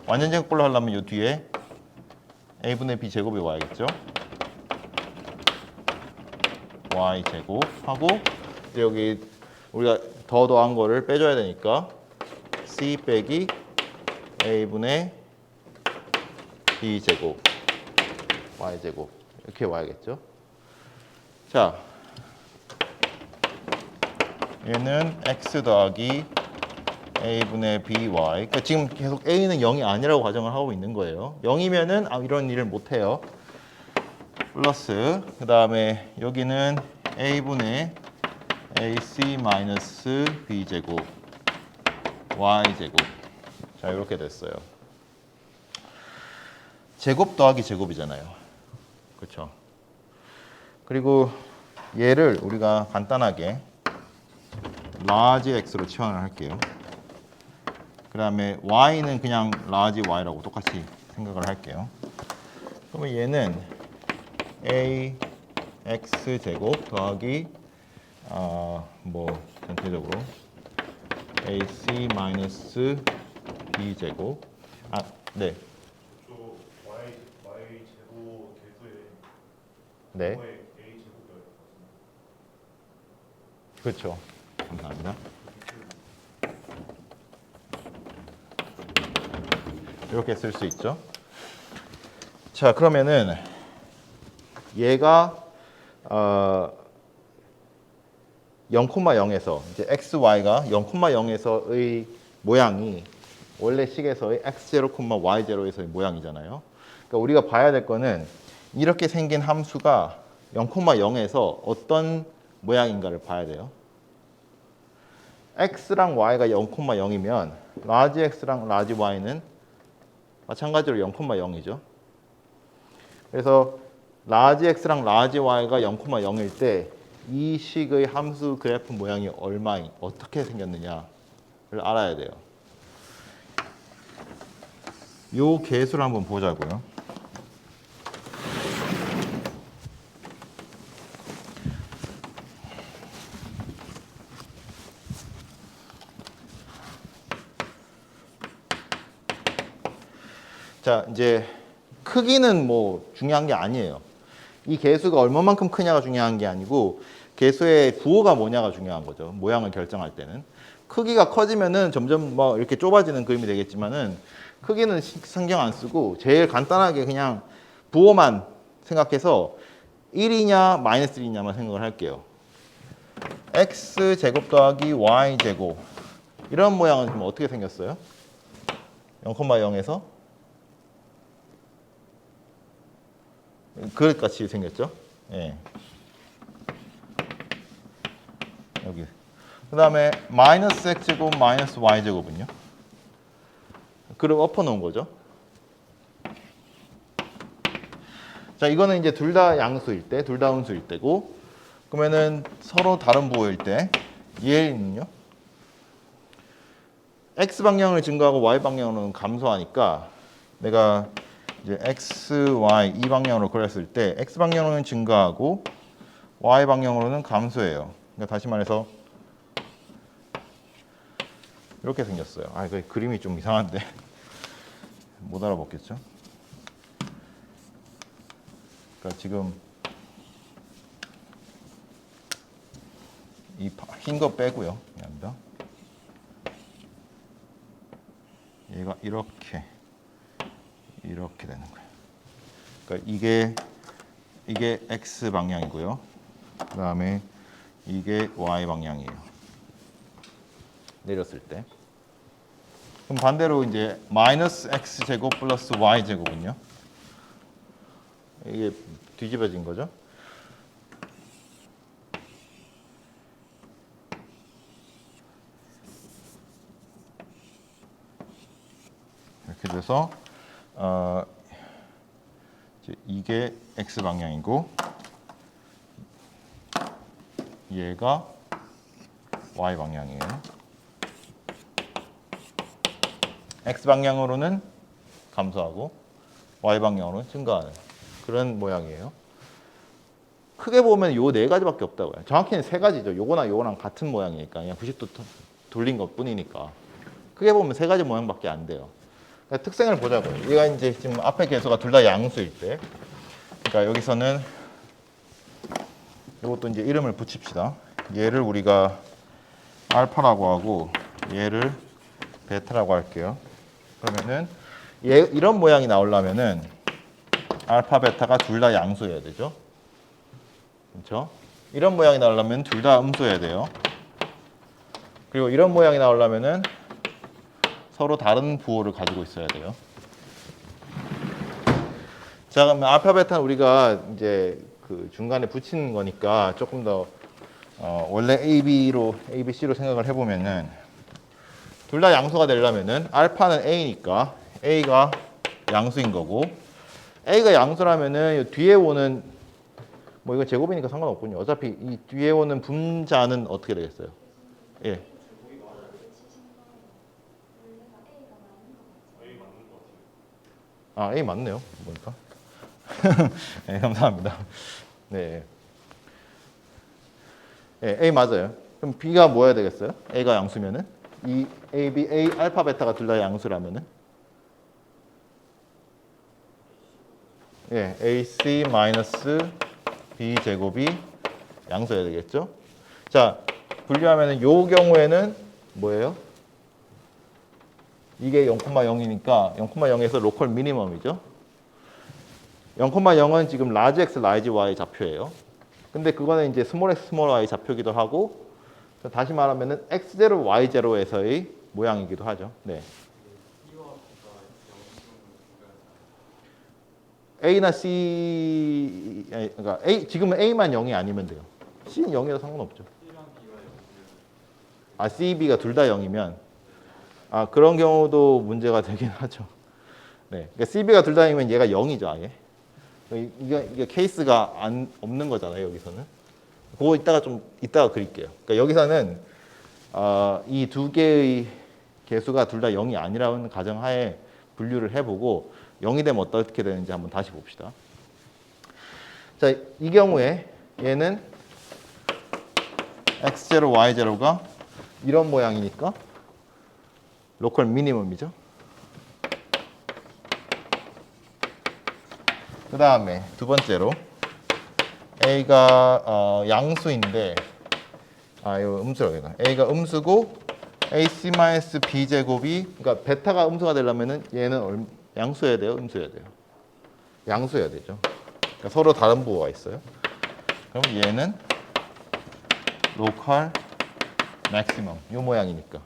완전 제곱꼴로 하려면 이 뒤에 a분의 b 제곱이 와야겠죠. y 제곱 하고 여기 우리가 더한 거를 빼줘야 되니까 c 빼기 a분의 b 제곱 y 제곱 이렇게 와야겠죠. 자, 얘는 x 더하기 a분의 by. 그러니까 지금 계속 a는 0이 아니라고 가정을 하고 있는 거예요. 0이면은 이런 일을 못 해요. 플러스 그 다음에 여기는 a분의 ac 마이너스 b 제곱 y 제곱. 자, 이렇게 됐어요. 제곱 더하기 제곱이잖아요. 그렇죠? 그리고 얘를 우리가 간단하게 large x로 치환을 할게요. 그 다음에 y는 그냥 large y라고 똑같이 생각을 할게요. 그러면 얘는 ax 제곱 더하기 뭐 전체적으로 ac 마이너스 b 제곱. 네. 저 y 제곱 계수에 네. a 제곱이어야 될 것 같습니다. 그렇죠. 감사합니다. 이렇게 쓸 수 있죠. 자, 그러면은 얘가 0,0에서 이제 xy가 0,0에서의 모양이 원래 식에서의 x0, y0에서의 모양이잖아요. 그러니까 우리가 봐야 될 거는 이렇게 생긴 함수가 0,0에서 어떤 모양인가를 봐야 돼요. x랑 y가 0,0이면 large x랑 large y는 마찬가지로 0,0이죠. 그래서 large x랑 large y가 0,0일 때 이 식의 함수 그래프 모양이 어떻게 생겼느냐를 알아야 돼요. 요 계수를 한번 보자고요. 자, 이제 크기는 뭐 중요한 게 아니에요. 이 계수가 얼마만큼 크냐가 중요한 게 아니고 계수의 부호가 뭐냐가 중요한 거죠. 모양을 결정할 때는. 크기가 커지면은 점점 뭐 이렇게 좁아지는 그림이 되겠지만은 크기는 신경 안 쓰고 제일 간단하게 그냥 부호만 생각해서 1이냐 마이너스 1이냐만 생각을 할게요. x 제곱 더하기 y 제곱 이런 모양은 지금 어떻게 생겼어요? 0,0에서 그릇같이 생겼죠? 예. 여기. 그 다음에 마이너스 x제곱 마이너스 y제곱은요? 그릇 엎어 놓은 거죠. 자, 이거는 이제 둘 다 양수일 때, 둘 다 음수일 때고, 그러면은 서로 다른 부호일 때, 얘는요? x 방향을 증가하고 y 방향으로는 감소하니까 내가 이제 x, y 이 방향으로 그렸을 때 x 방향으로는 증가하고 y 방향으로는 감소해요. 그러니까 다시 말해서 이렇게 생겼어요. 아, 이거 그림이 좀 이상한데 못 알아먹겠죠? 그러니까 지금 이 흰 거 빼고요. 미안합니다. 얘가 이렇게 되는 거예요. 그러니까 이게 x 방향이고요. 그다음에 이게 y 방향이에요. 내렸을 때. 그럼 반대로 이제 마이너스 x 제곱 플러스 y 제곱은요? 이게 뒤집어진 거죠. 이렇게 돼서 이게 x 방향이고 얘가 y 방향이에요. x 방향으로는 감소하고 y 방향으로는 증가하는 그런 모양이에요. 크게 보면 요 네 가지밖에 없다고요. 정확히는 세 가지죠. 요거나 요거랑 같은 모양이니까 그냥 90도 돌린 것 뿐이니까 크게 보면 세 가지 모양밖에 안 돼요. 그러니까 특징을 보자고요. 얘가 이제 지금 앞에 계수가 둘 다 양수일 때, 그러니까 여기서는 이것도 이제 이름을 붙입시다. 얘를 우리가 알파라고 하고 얘를 베타라고 할게요. 그러면은 이런 모양이 나오려면은 알파 베타가 둘 다 양수여야 되죠. 그렇죠? 이런 모양이 나오려면 둘 다 음수여야 돼요. 그리고 이런 모양이 나오려면은 서로 다른 부호를 가지고 있어야 돼요. 자, 그러면 알파 베타는 우리가 이제 그 중간에 붙이는 거니까 조금 더 원래 ABC로 생각을 해보면은 둘 다 양수가 되려면은 알파는 A니까 A가 양수인 거고 A가 양수라면은 뒤에 오는 뭐 이건 제곱이니까 상관없군요. 어차피 이 뒤에 오는 분자는 어떻게 되겠어요? 예. 아, A 맞네요. 보니까. 네, 감사합니다. 네. 네, A 맞아요. 그럼 B가 뭐야 되겠어요? A가 양수면은 이 A, B, A 알파 베타가 둘 다 양수라면은 예, AC 마이너스 B 제곱이 양수여야 되겠죠? 자, 분류하면은 요 경우에는 뭐예요? 이게 0,0이니까 0,0에서 로컬 미니멈이죠. 0,0은 지금 라지 x, 라지 y 좌표예요. 근데 그거는 이제 스몰 x, 스몰 y 좌표기도 하고 다시 말하면은 x0, y0에서의 모양이기도 하죠. 네. A나 C, 그러니까 지금은 A만 0이 아니면 돼요. C는 0이라도 상관없죠. 아, C, B가 둘 다 0이면 그런 경우도 문제가 되긴 하죠. 네. 그러니까 C, B가 둘 다 0이면 얘가 0이죠, 아예. 이게 케이스가 없는 거잖아요, 여기서는. 그거 이따가 그릴게요. 그러니까 여기서는 이 두 개의 개수가 둘 다 0이 아니라는 가정하에 분류를 해보고 0이 되면 어떻게 되는지 한번 다시 봅시다. 자, 이 경우에 얘는 x0, y0가 이런 모양이니까 로컬 미니멈이죠. 그 다음에 두 번째로 A가 양수인데 이거 음수라고 A가 음수고 AC-B 제곱이 그러니까 베타가 음수가 되려면은 얘는 양수여야 돼요, 음수여야 돼요. 양수여야 되죠. 그러니까 서로 다른 부호가 있어요. 그럼 얘는 로컬 맥시멈 이 모양이니까.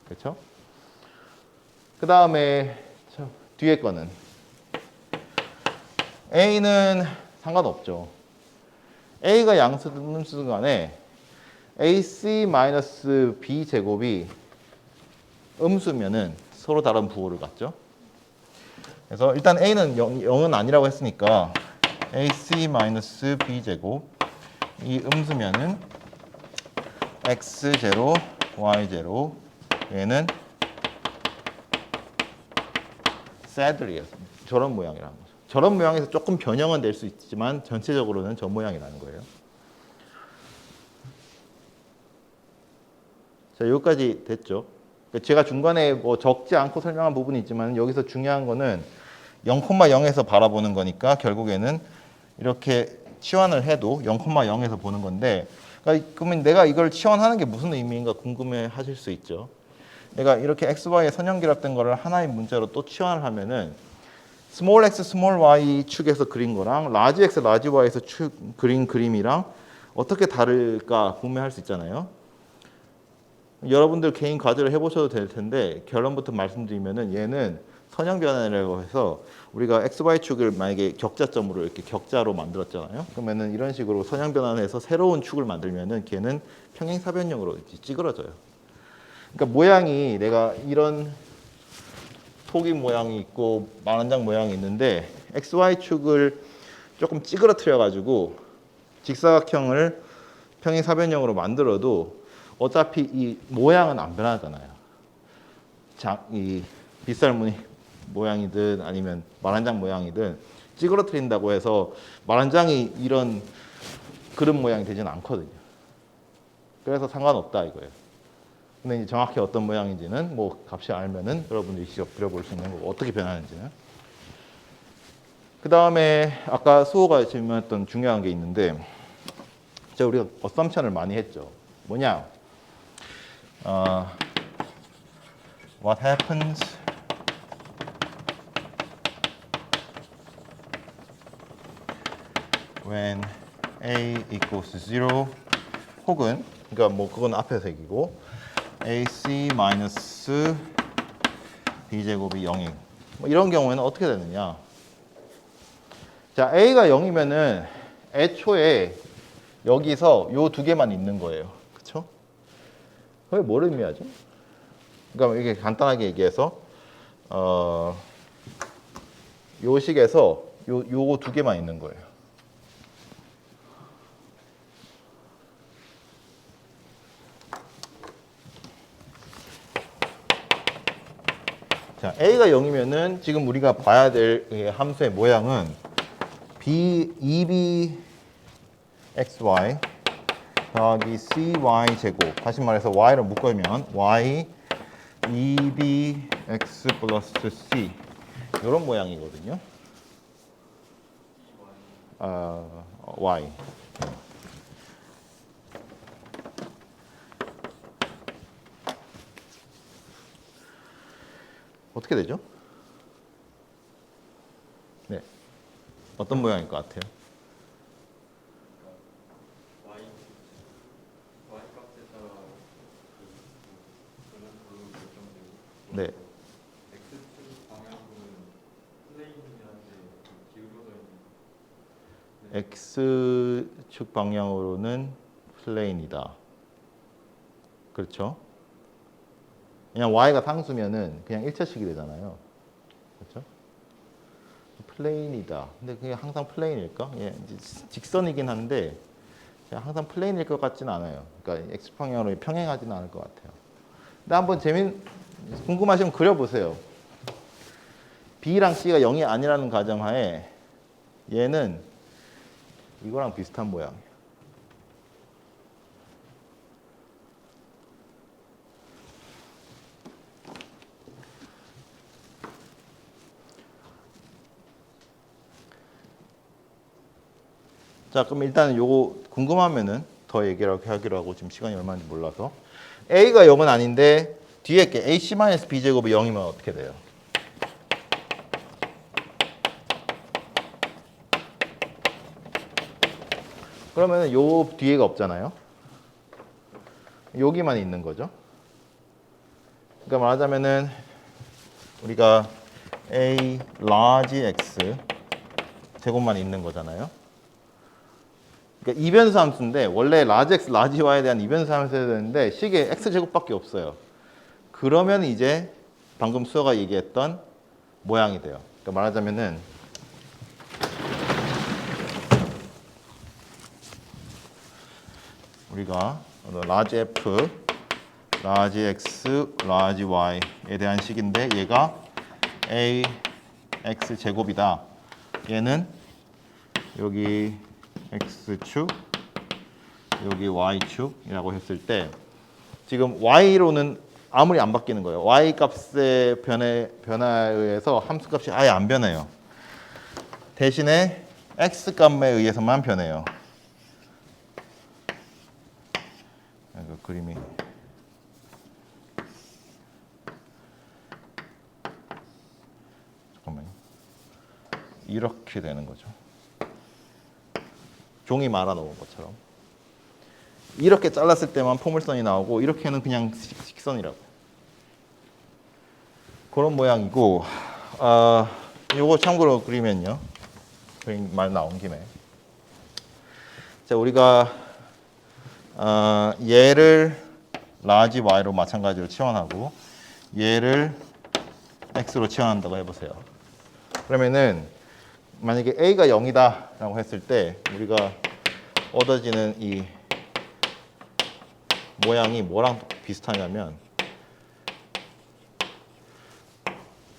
그렇죠? 그 다음에 뒤에 거는 A는 상관없죠. A가 양수든 음수든 간에 AC-B 제곱이 음수면은 서로 다른 부호를 갖죠. 그래서 일단 A는 0은 아니라고 했으니까 AC-B 제곱 이 음수면은 X0, Y0 얘는 sadly예요. 저런 모양이라는 거죠. 저런 모양에서 조금 변형은 될 수 있지만 전체적으로는 저 모양이라는 거예요. 자, 여기까지 됐죠. 제가 중간에 뭐 적지 않고 설명한 부분이 있지만 여기서 중요한 거는 0,0에서 바라보는 거니까 결국에는 이렇게 치환을 해도 0,0에서 보는 건데, 그러면 내가 이걸 치환하는 게 무슨 의미인가 궁금해 하실 수 있죠. 내가 이렇게 xy에 선형결합된 거를 하나의 문자로 또 치환을 하면은 small x, small y 축에서 그린 거랑 large x, large y에서 그린 그림이랑 어떻게 다를까 궁금해할 수 있잖아요. 여러분들 개인 과제를 해보셔도 될 텐데 결론부터 말씀드리면은 얘는 선형 변환이라고 해서 우리가 x, y 축을 만약에 격자점으로 이렇게 격자로 만들었잖아요. 그러면은 이런 식으로 선형 변환해서 새로운 축을 만들면은 걔는 평행사변형으로 찌그러져요. 그러니까 모양이 내가 이런 토기 모양이 있고 만원장 모양이 있는데 x, y 축을 조금 찌그러뜨려 가지고 직사각형을 평행사변형으로 만들어도 어차피 이 모양은 안 변하잖아요. 이 빗살무늬 모양이든 아니면 만원장 모양이든 찌그러뜨린다고 해서 만원장이 이런 그런 모양이 되지는 않거든요. 그래서 상관없다 이거예요. 근데 이제 정확히 어떤 모양인지는 뭐 값이 알면은 여러분들이 직접 그려볼 수 있는 거고 어떻게 변하는지는. 그 다음에 아까 수호가 질문했던 중요한 게 있는데 제가 우리가 어썸션을 많이 했죠. 뭐냐? What happens when a equals 0 혹은 그러니까 뭐 그건 앞에서 얘기고 ac 마이너스 b제곱이 0인 뭐 이런 경우에는 어떻게 되느냐? 자, a가 0이면은 애초에 여기서 요 두 개만 있는 거예요. 그렇죠? 그게 뭘 의미하죠? 그러니까 이게 간단하게 얘기해서 요 식에서 요거 두 개만 있는 거예요. 자, a가 0이면은 지금 우리가 봐야 될 함수의 모양은 b2bxy 더하기 cy 제곱, 다시 말해서 y를 묶으면 y 2bx 플러스 c 이런 모양이거든요. y 어떻게 되죠? 네, 어떤 모양일 것 같아요? y 값에 따라 걸로 결정되고 네, x축 방향은 플레인이한테 기울어져 있는 x축 방향으로는 플레인이다. 그렇죠? 그냥 y가 상수면은 그냥 일차식이 되잖아요. 그렇죠? 플레인이다. 근데 그게 항상 플레인일까? 예, 직선이긴 한데 항상 플레인일 것 같지는 않아요. 그러니까 x 방향으로 평행하지는 않을 것 같아요. 근데 한번 궁금하시면 그려보세요. b랑 c가 0이 아니라는 가정하에 얘는 이거랑 비슷한 모양이에요. 자, 그럼 일단 요거 궁금하면은 더 얘기를 하기로 하고 지금 시간이 얼마인지 몰라서 a가 0은 아닌데 뒤에 게 ac-b제곱이 0이면 어떻게 돼요? 그러면은 요 뒤에가 없잖아요. 여기만 있는 거죠. 그러니까 말하자면은 우리가 a large x 제곱만 있는 거잖아요. 그러니까 이변수 함수인데 원래 large x, large y에 대한 이변수 함수여야 되는데 식에 x 제곱밖에 없어요. 그러면 이제 방금 수호가 얘기했던 모양이 돼요. 그러니까 말하자면은 우리가 large f, large x, large y에 대한 식인데 얘가 a x 제곱이다. 얘는 여기 x축, 여기 y축이라고 했을 때 지금 y로는 아무리 안 바뀌는 거예요. y 값의 변화에 의해서 함수 값이 아예 안 변해요. 대신에 x 값에 의해서만 변해요. 이거 그림이 잠깐만요. 이렇게 되는 거죠. 종이 말아 놓은 것처럼. 이렇게 잘랐을 때만 포물선이 나오고 이렇게는 그냥 직선이라고. 그런 모양이고 요거 참고로 그리면요. 그림 말 나온 김에 자 우리가 얘를 라지 y로 마찬가지로 치환하고 얘를 x로 치환한다고 해보세요. 그러면은 만약에 a가 0이다 라고 했을 때 우리가 얻어지는 이 모양이 뭐랑 비슷하냐면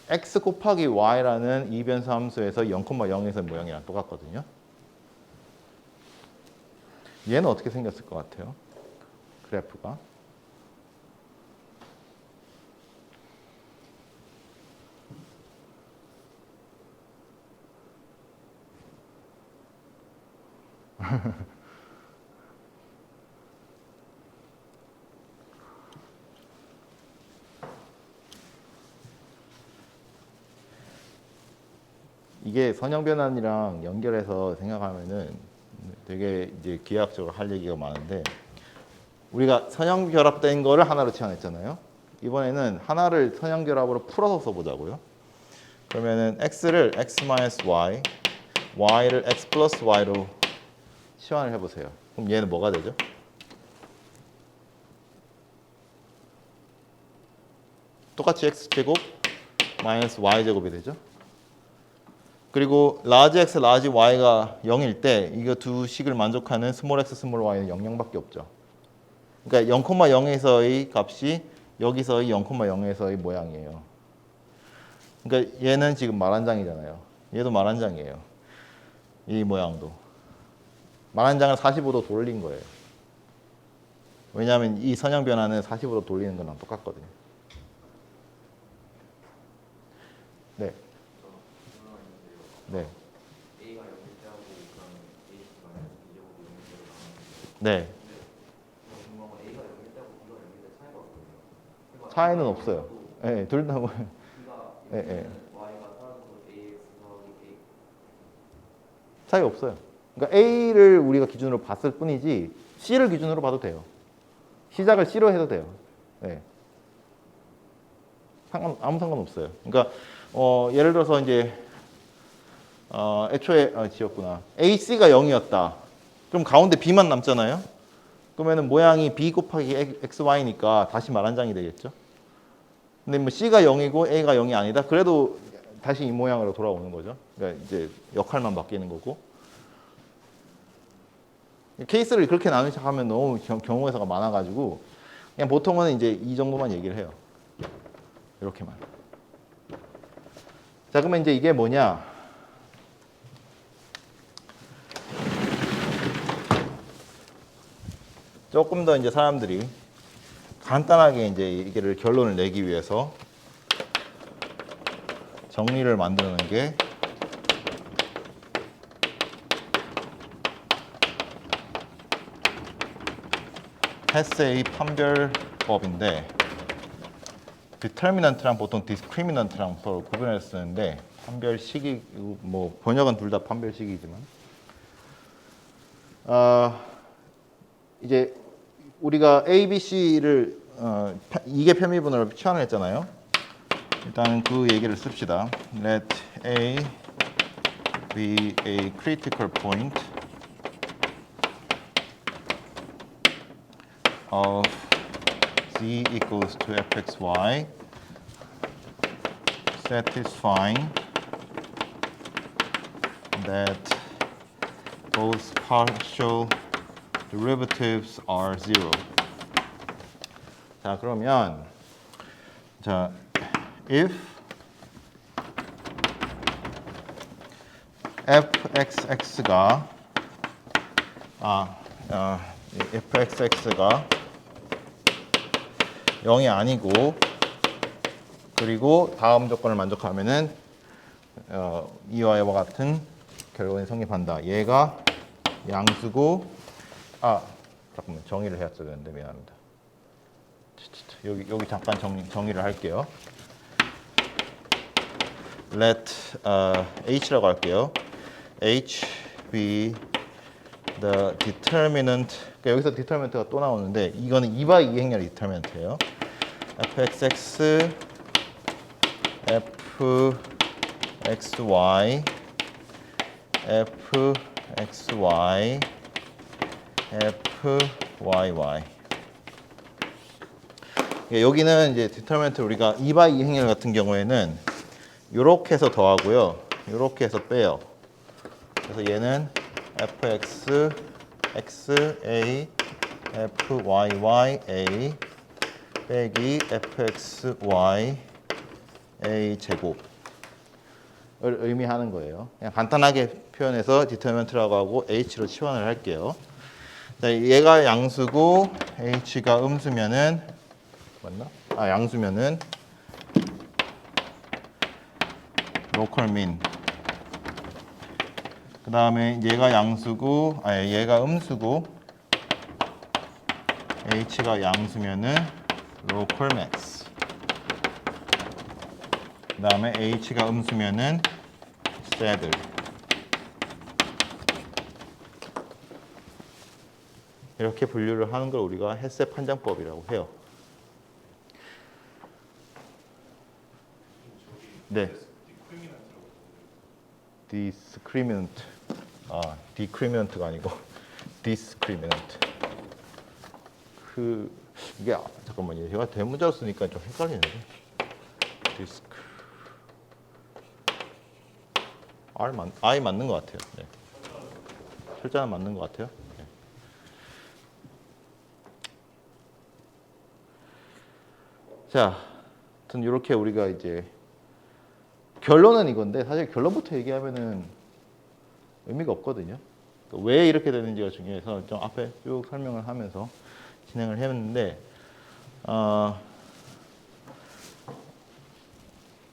x 곱하기 y라는 이변수 함수에서 0,0에서 모양이랑 똑같거든요. 얘는 어떻게 생겼을 것 같아요? 그래프가. 이게 선형 변환이랑 연결해서 생각하면은 되게 이제 기하학적으로 할 얘기가 많은데 우리가 선형 결합된 거를 하나로 치환했잖아요. 이번에는 하나를 선형 결합으로 풀어서 써보자고요. 그러면은 x를 x-y, y를 x 플러스 y로 치환을 해보세요. 그럼 얘는 뭐가 되죠? 똑같이 x제곱 마이너스 y제곱이 되죠. 그리고 라지 x, 라지 y가 0일 때 이거 두 식을 만족하는 스몰 x, 스몰 y는 0밖에 없죠. 그러니까 0,0에서의 값이 여기서의 0,0에서의 모양이에요. 그러니까 얘는 지금 말 한 장이잖아요. 얘도 말 한 장이에요. 이 모양도. 말 한 장을 45도 돌린 거예요. 왜냐하면 이 선형 변화는 45도 돌리는 거랑 똑같거든요. 네. 네. A가 0일 때하고 그럼 A가 B제곱이 0일 때로 나오는데 네. 궁금한 건 A가 0일 때하고 B가 0일 때 차이가 없거든요. 차이는 없어요. 네, 둘 다 뭐. B가 네, 네. Y가 사라져서 AX 더하기 A 차이 없어요. 그러니까 A를 우리가 기준으로 봤을 뿐이지 C를 기준으로 봐도 돼요. 시작을 C로 해도 돼요. 네. 아무 상관 없어요. 그러니까 예를 들어서 이제 애초에 지었구나. AC가 0이었다. 그럼 가운데 B만 남잖아요. 그러면은 모양이 B 곱하기 XY니까 다시 말 한 장이 되겠죠. 근데 뭐 C가 0이고 A가 0이 아니다. 그래도 다시 이 모양으로 돌아오는 거죠. 그러니까 이제 역할만 바뀌는 거고. 케이스를 그렇게 나누면 너무 경우의 수가 많아가지고 그냥 보통은 이제 이 정도만 얘기를 해요. 이렇게만. 자, 그러면 이제 이게 뭐냐? 조금 더 이제 사람들이 간단하게 이제 이게를 결론을 내기 위해서 정리를 만드는 게 헤세의 판별법인데 디터미넌트랑 보통 디스크리미넌트랑 서로 구분해서 쓰는데 판별식이 뭐 번역은 둘 다 판별식이지만 이제 우리가 A, B, C를 이계 편미분으로 치환을 했잖아요. 일단 그 얘기를 씁시다. Let A be a critical point of Z equals to fxy satisfying that both partial derivatives are zero. 자, 그러면 자, if fxx가 fxx가 0이 아니고 그리고 다음 조건을 만족하면은 이와 이와 같은 결론이 성립한다. 얘가 양수고 잠깐만 정의를 해야 되는데 미안합니다. 여기 잠깐 정의를 할게요. Let H라고 할게요. H be the determinant. 그러니까 여기서 determinant가 또 나오는데 이거는 2by 2 행렬의 determinant예요. fxx fxy fxy fyy. 여기는 이제 determinant 우리가 2by 2 행렬 같은 경우에는 이렇게 해서 더하고요. 이렇게 해서 빼요. 그래서 얘는 fx xa fyy a 빼기 fxy a 제곱을 의미하는 거예요. 그냥 간단하게 표현해서 determinant라고 하고 h로 치환을 할게요. 자, 얘가 양수고 h가 음수면은 맞나? 양수면은 local mean. 그 다음에 얘가 양수고, 얘가 음수고, h가 양수면은 local max. 그 다음에 h가 음수면은 saddle. 이렇게 분류를 하는 걸 우리가 헬세 판정법이라고 해요. 네. discriminant. discriminant가 아니고 discriminant. 이게 잠깐만요. 제가 대문자로 쓰니까 좀 헷갈리는데. I 맞는 것 같아요. 네. 철자는 맞는 것 같아요. 네. 자, 아무튼 이렇게 우리가 이제 결론은 이건데 사실 결론부터 얘기하면은 의미가 없거든요. 왜 이렇게 되는지가 중요해서 좀 앞에 쭉 설명을 하면서 진행을 했는데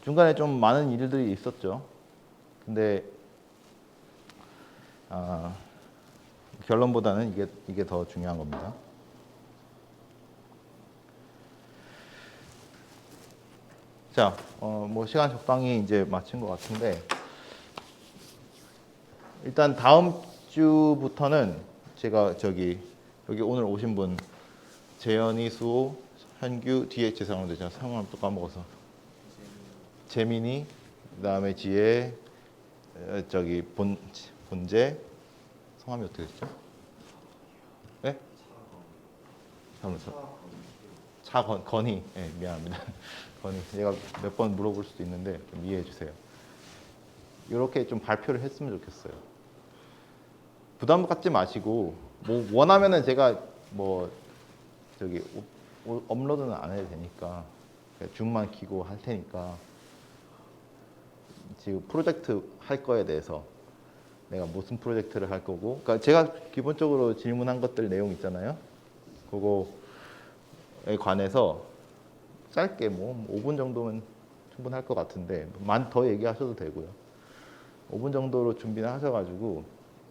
중간에 좀 많은 일들이 있었죠. 근데 결론보다는 이게 더 중요한 겁니다. 자, 뭐 시간 적당히 이제 마친 것 같은데 일단 다음 주부터는 제가 여기 오늘 오신 분 재현이, 수호, 현규, 뒤에 제 사람들 제가 성함을 또 까먹어서 재민이, 그다음에 지혜, 본재, 성함이 어떻게 됐죠? 네? 건희. 네, 미안합니다. 건희. 얘가 몇 번 물어볼 수도 있는데 좀 이해해 주세요. 이렇게 좀 발표를 했으면 좋겠어요. 부담 갖지 마시고 뭐 원하면은 제가 업로드는 안 해도 되니까 줌만 키고 할 테니까 지금 프로젝트 할 거에 대해서 내가 무슨 프로젝트를 할 거고, 그러니까 제가 기본적으로 질문한 것들 내용 있잖아요. 그거에 관해서 짧게 5분 정도면 충분할 것 같은데 더 얘기하셔도 되고요. 5분 정도로 준비를 하셔가지고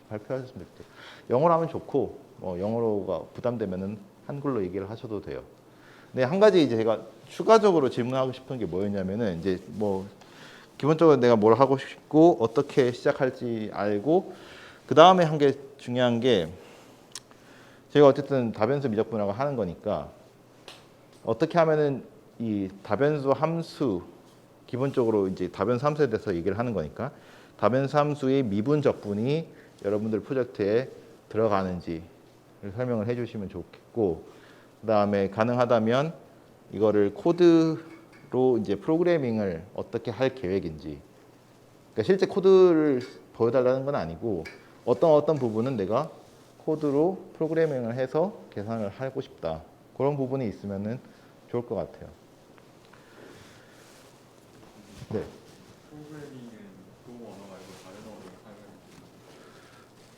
발표하셨으면 좋겠어요. 영어로 하면 좋고 영어로가 부담되면은 한글로 얘기를 하셔도 돼요. 근데 한 가지 이제 제가 추가적으로 질문하고 싶은 게 뭐였냐면은 이제 기본적으로 내가 뭘 하고 싶고 어떻게 시작할지 알고 그 다음에 한 게 중요한 게 제가 어쨌든 다변수 미적분이라고 하는 거니까 어떻게 하면은 이 다변수 함수 기본적으로 이제 다변수 함수에 대해서 얘기를 하는 거니까 다변수 함수의 미분 적분이 여러분들 프로젝트에 들어가는지 설명을 해주시면 좋겠고, 그 다음에 가능하다면 이거를 코드로 이제 프로그래밍을 어떻게 할 계획인지, 그러니까 실제 코드를 보여달라는 건 아니고 어떤 부분은 내가 코드로 프로그래밍을 해서 계산을 하고 싶다. 그런 부분이 있으면은 좋을 것 같아요. 네. 프로그래밍은 그 언어 말고 다른 언어로 사용하는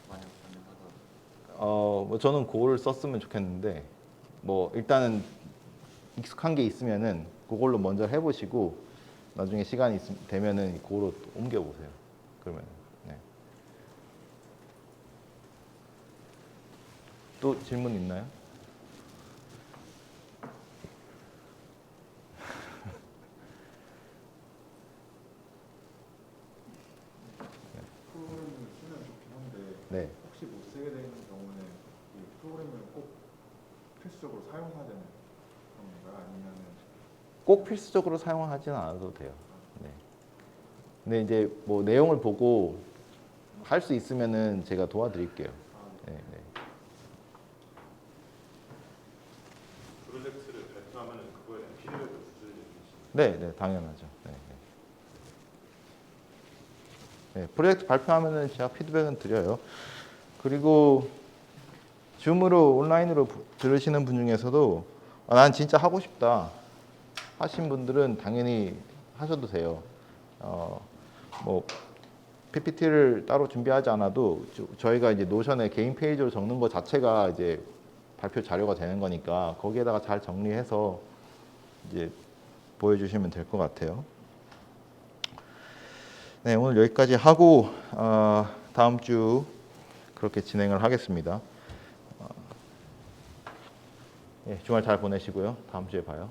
만약 가능하다면. 뭐 저는 그거를 썼으면 좋겠는데 뭐 일단은 익숙한 게 있으면은 그걸로 먼저 해보시고 나중에 시간이 되면은 그거로 또 옮겨보세요. 그러면 네. 또 질문 있나요? 프로그램을 쓰면 좋긴 한데 네. 혹시 못 쓰게 되는 경우는 이 프로그램을 꼭 필수적으로 사용해야 되는 건가요? 아니면은 꼭 필수적으로 사용하지는 않아도 돼요. 네. 근데 이제 뭐 내용을 보고 할 수 있으면은 제가 도와드릴게요. 네, 네. 프로젝트를 발표하면 그거에 대한 피드백을 주실 수 있으신가요? 네, 네, 당연하죠. 네, 네. 네, 프로젝트 발표하면은 제가 피드백은 드려요. 그리고 줌으로 온라인으로 들으시는 분 중에서도 난 진짜 하고 싶다 하신 분들은 당연히 하셔도 돼요. 뭐 PPT를 따로 준비하지 않아도 저희가 이제 노션에 개인 페이지로 적는 것 자체가 이제 발표 자료가 되는 거니까 거기에다가 잘 정리해서 이제 보여주시면 될 것 같아요. 네, 오늘 여기까지 하고 다음 주 그렇게 진행을 하겠습니다. 주말 잘 보내시고요. 다음 주에 봐요.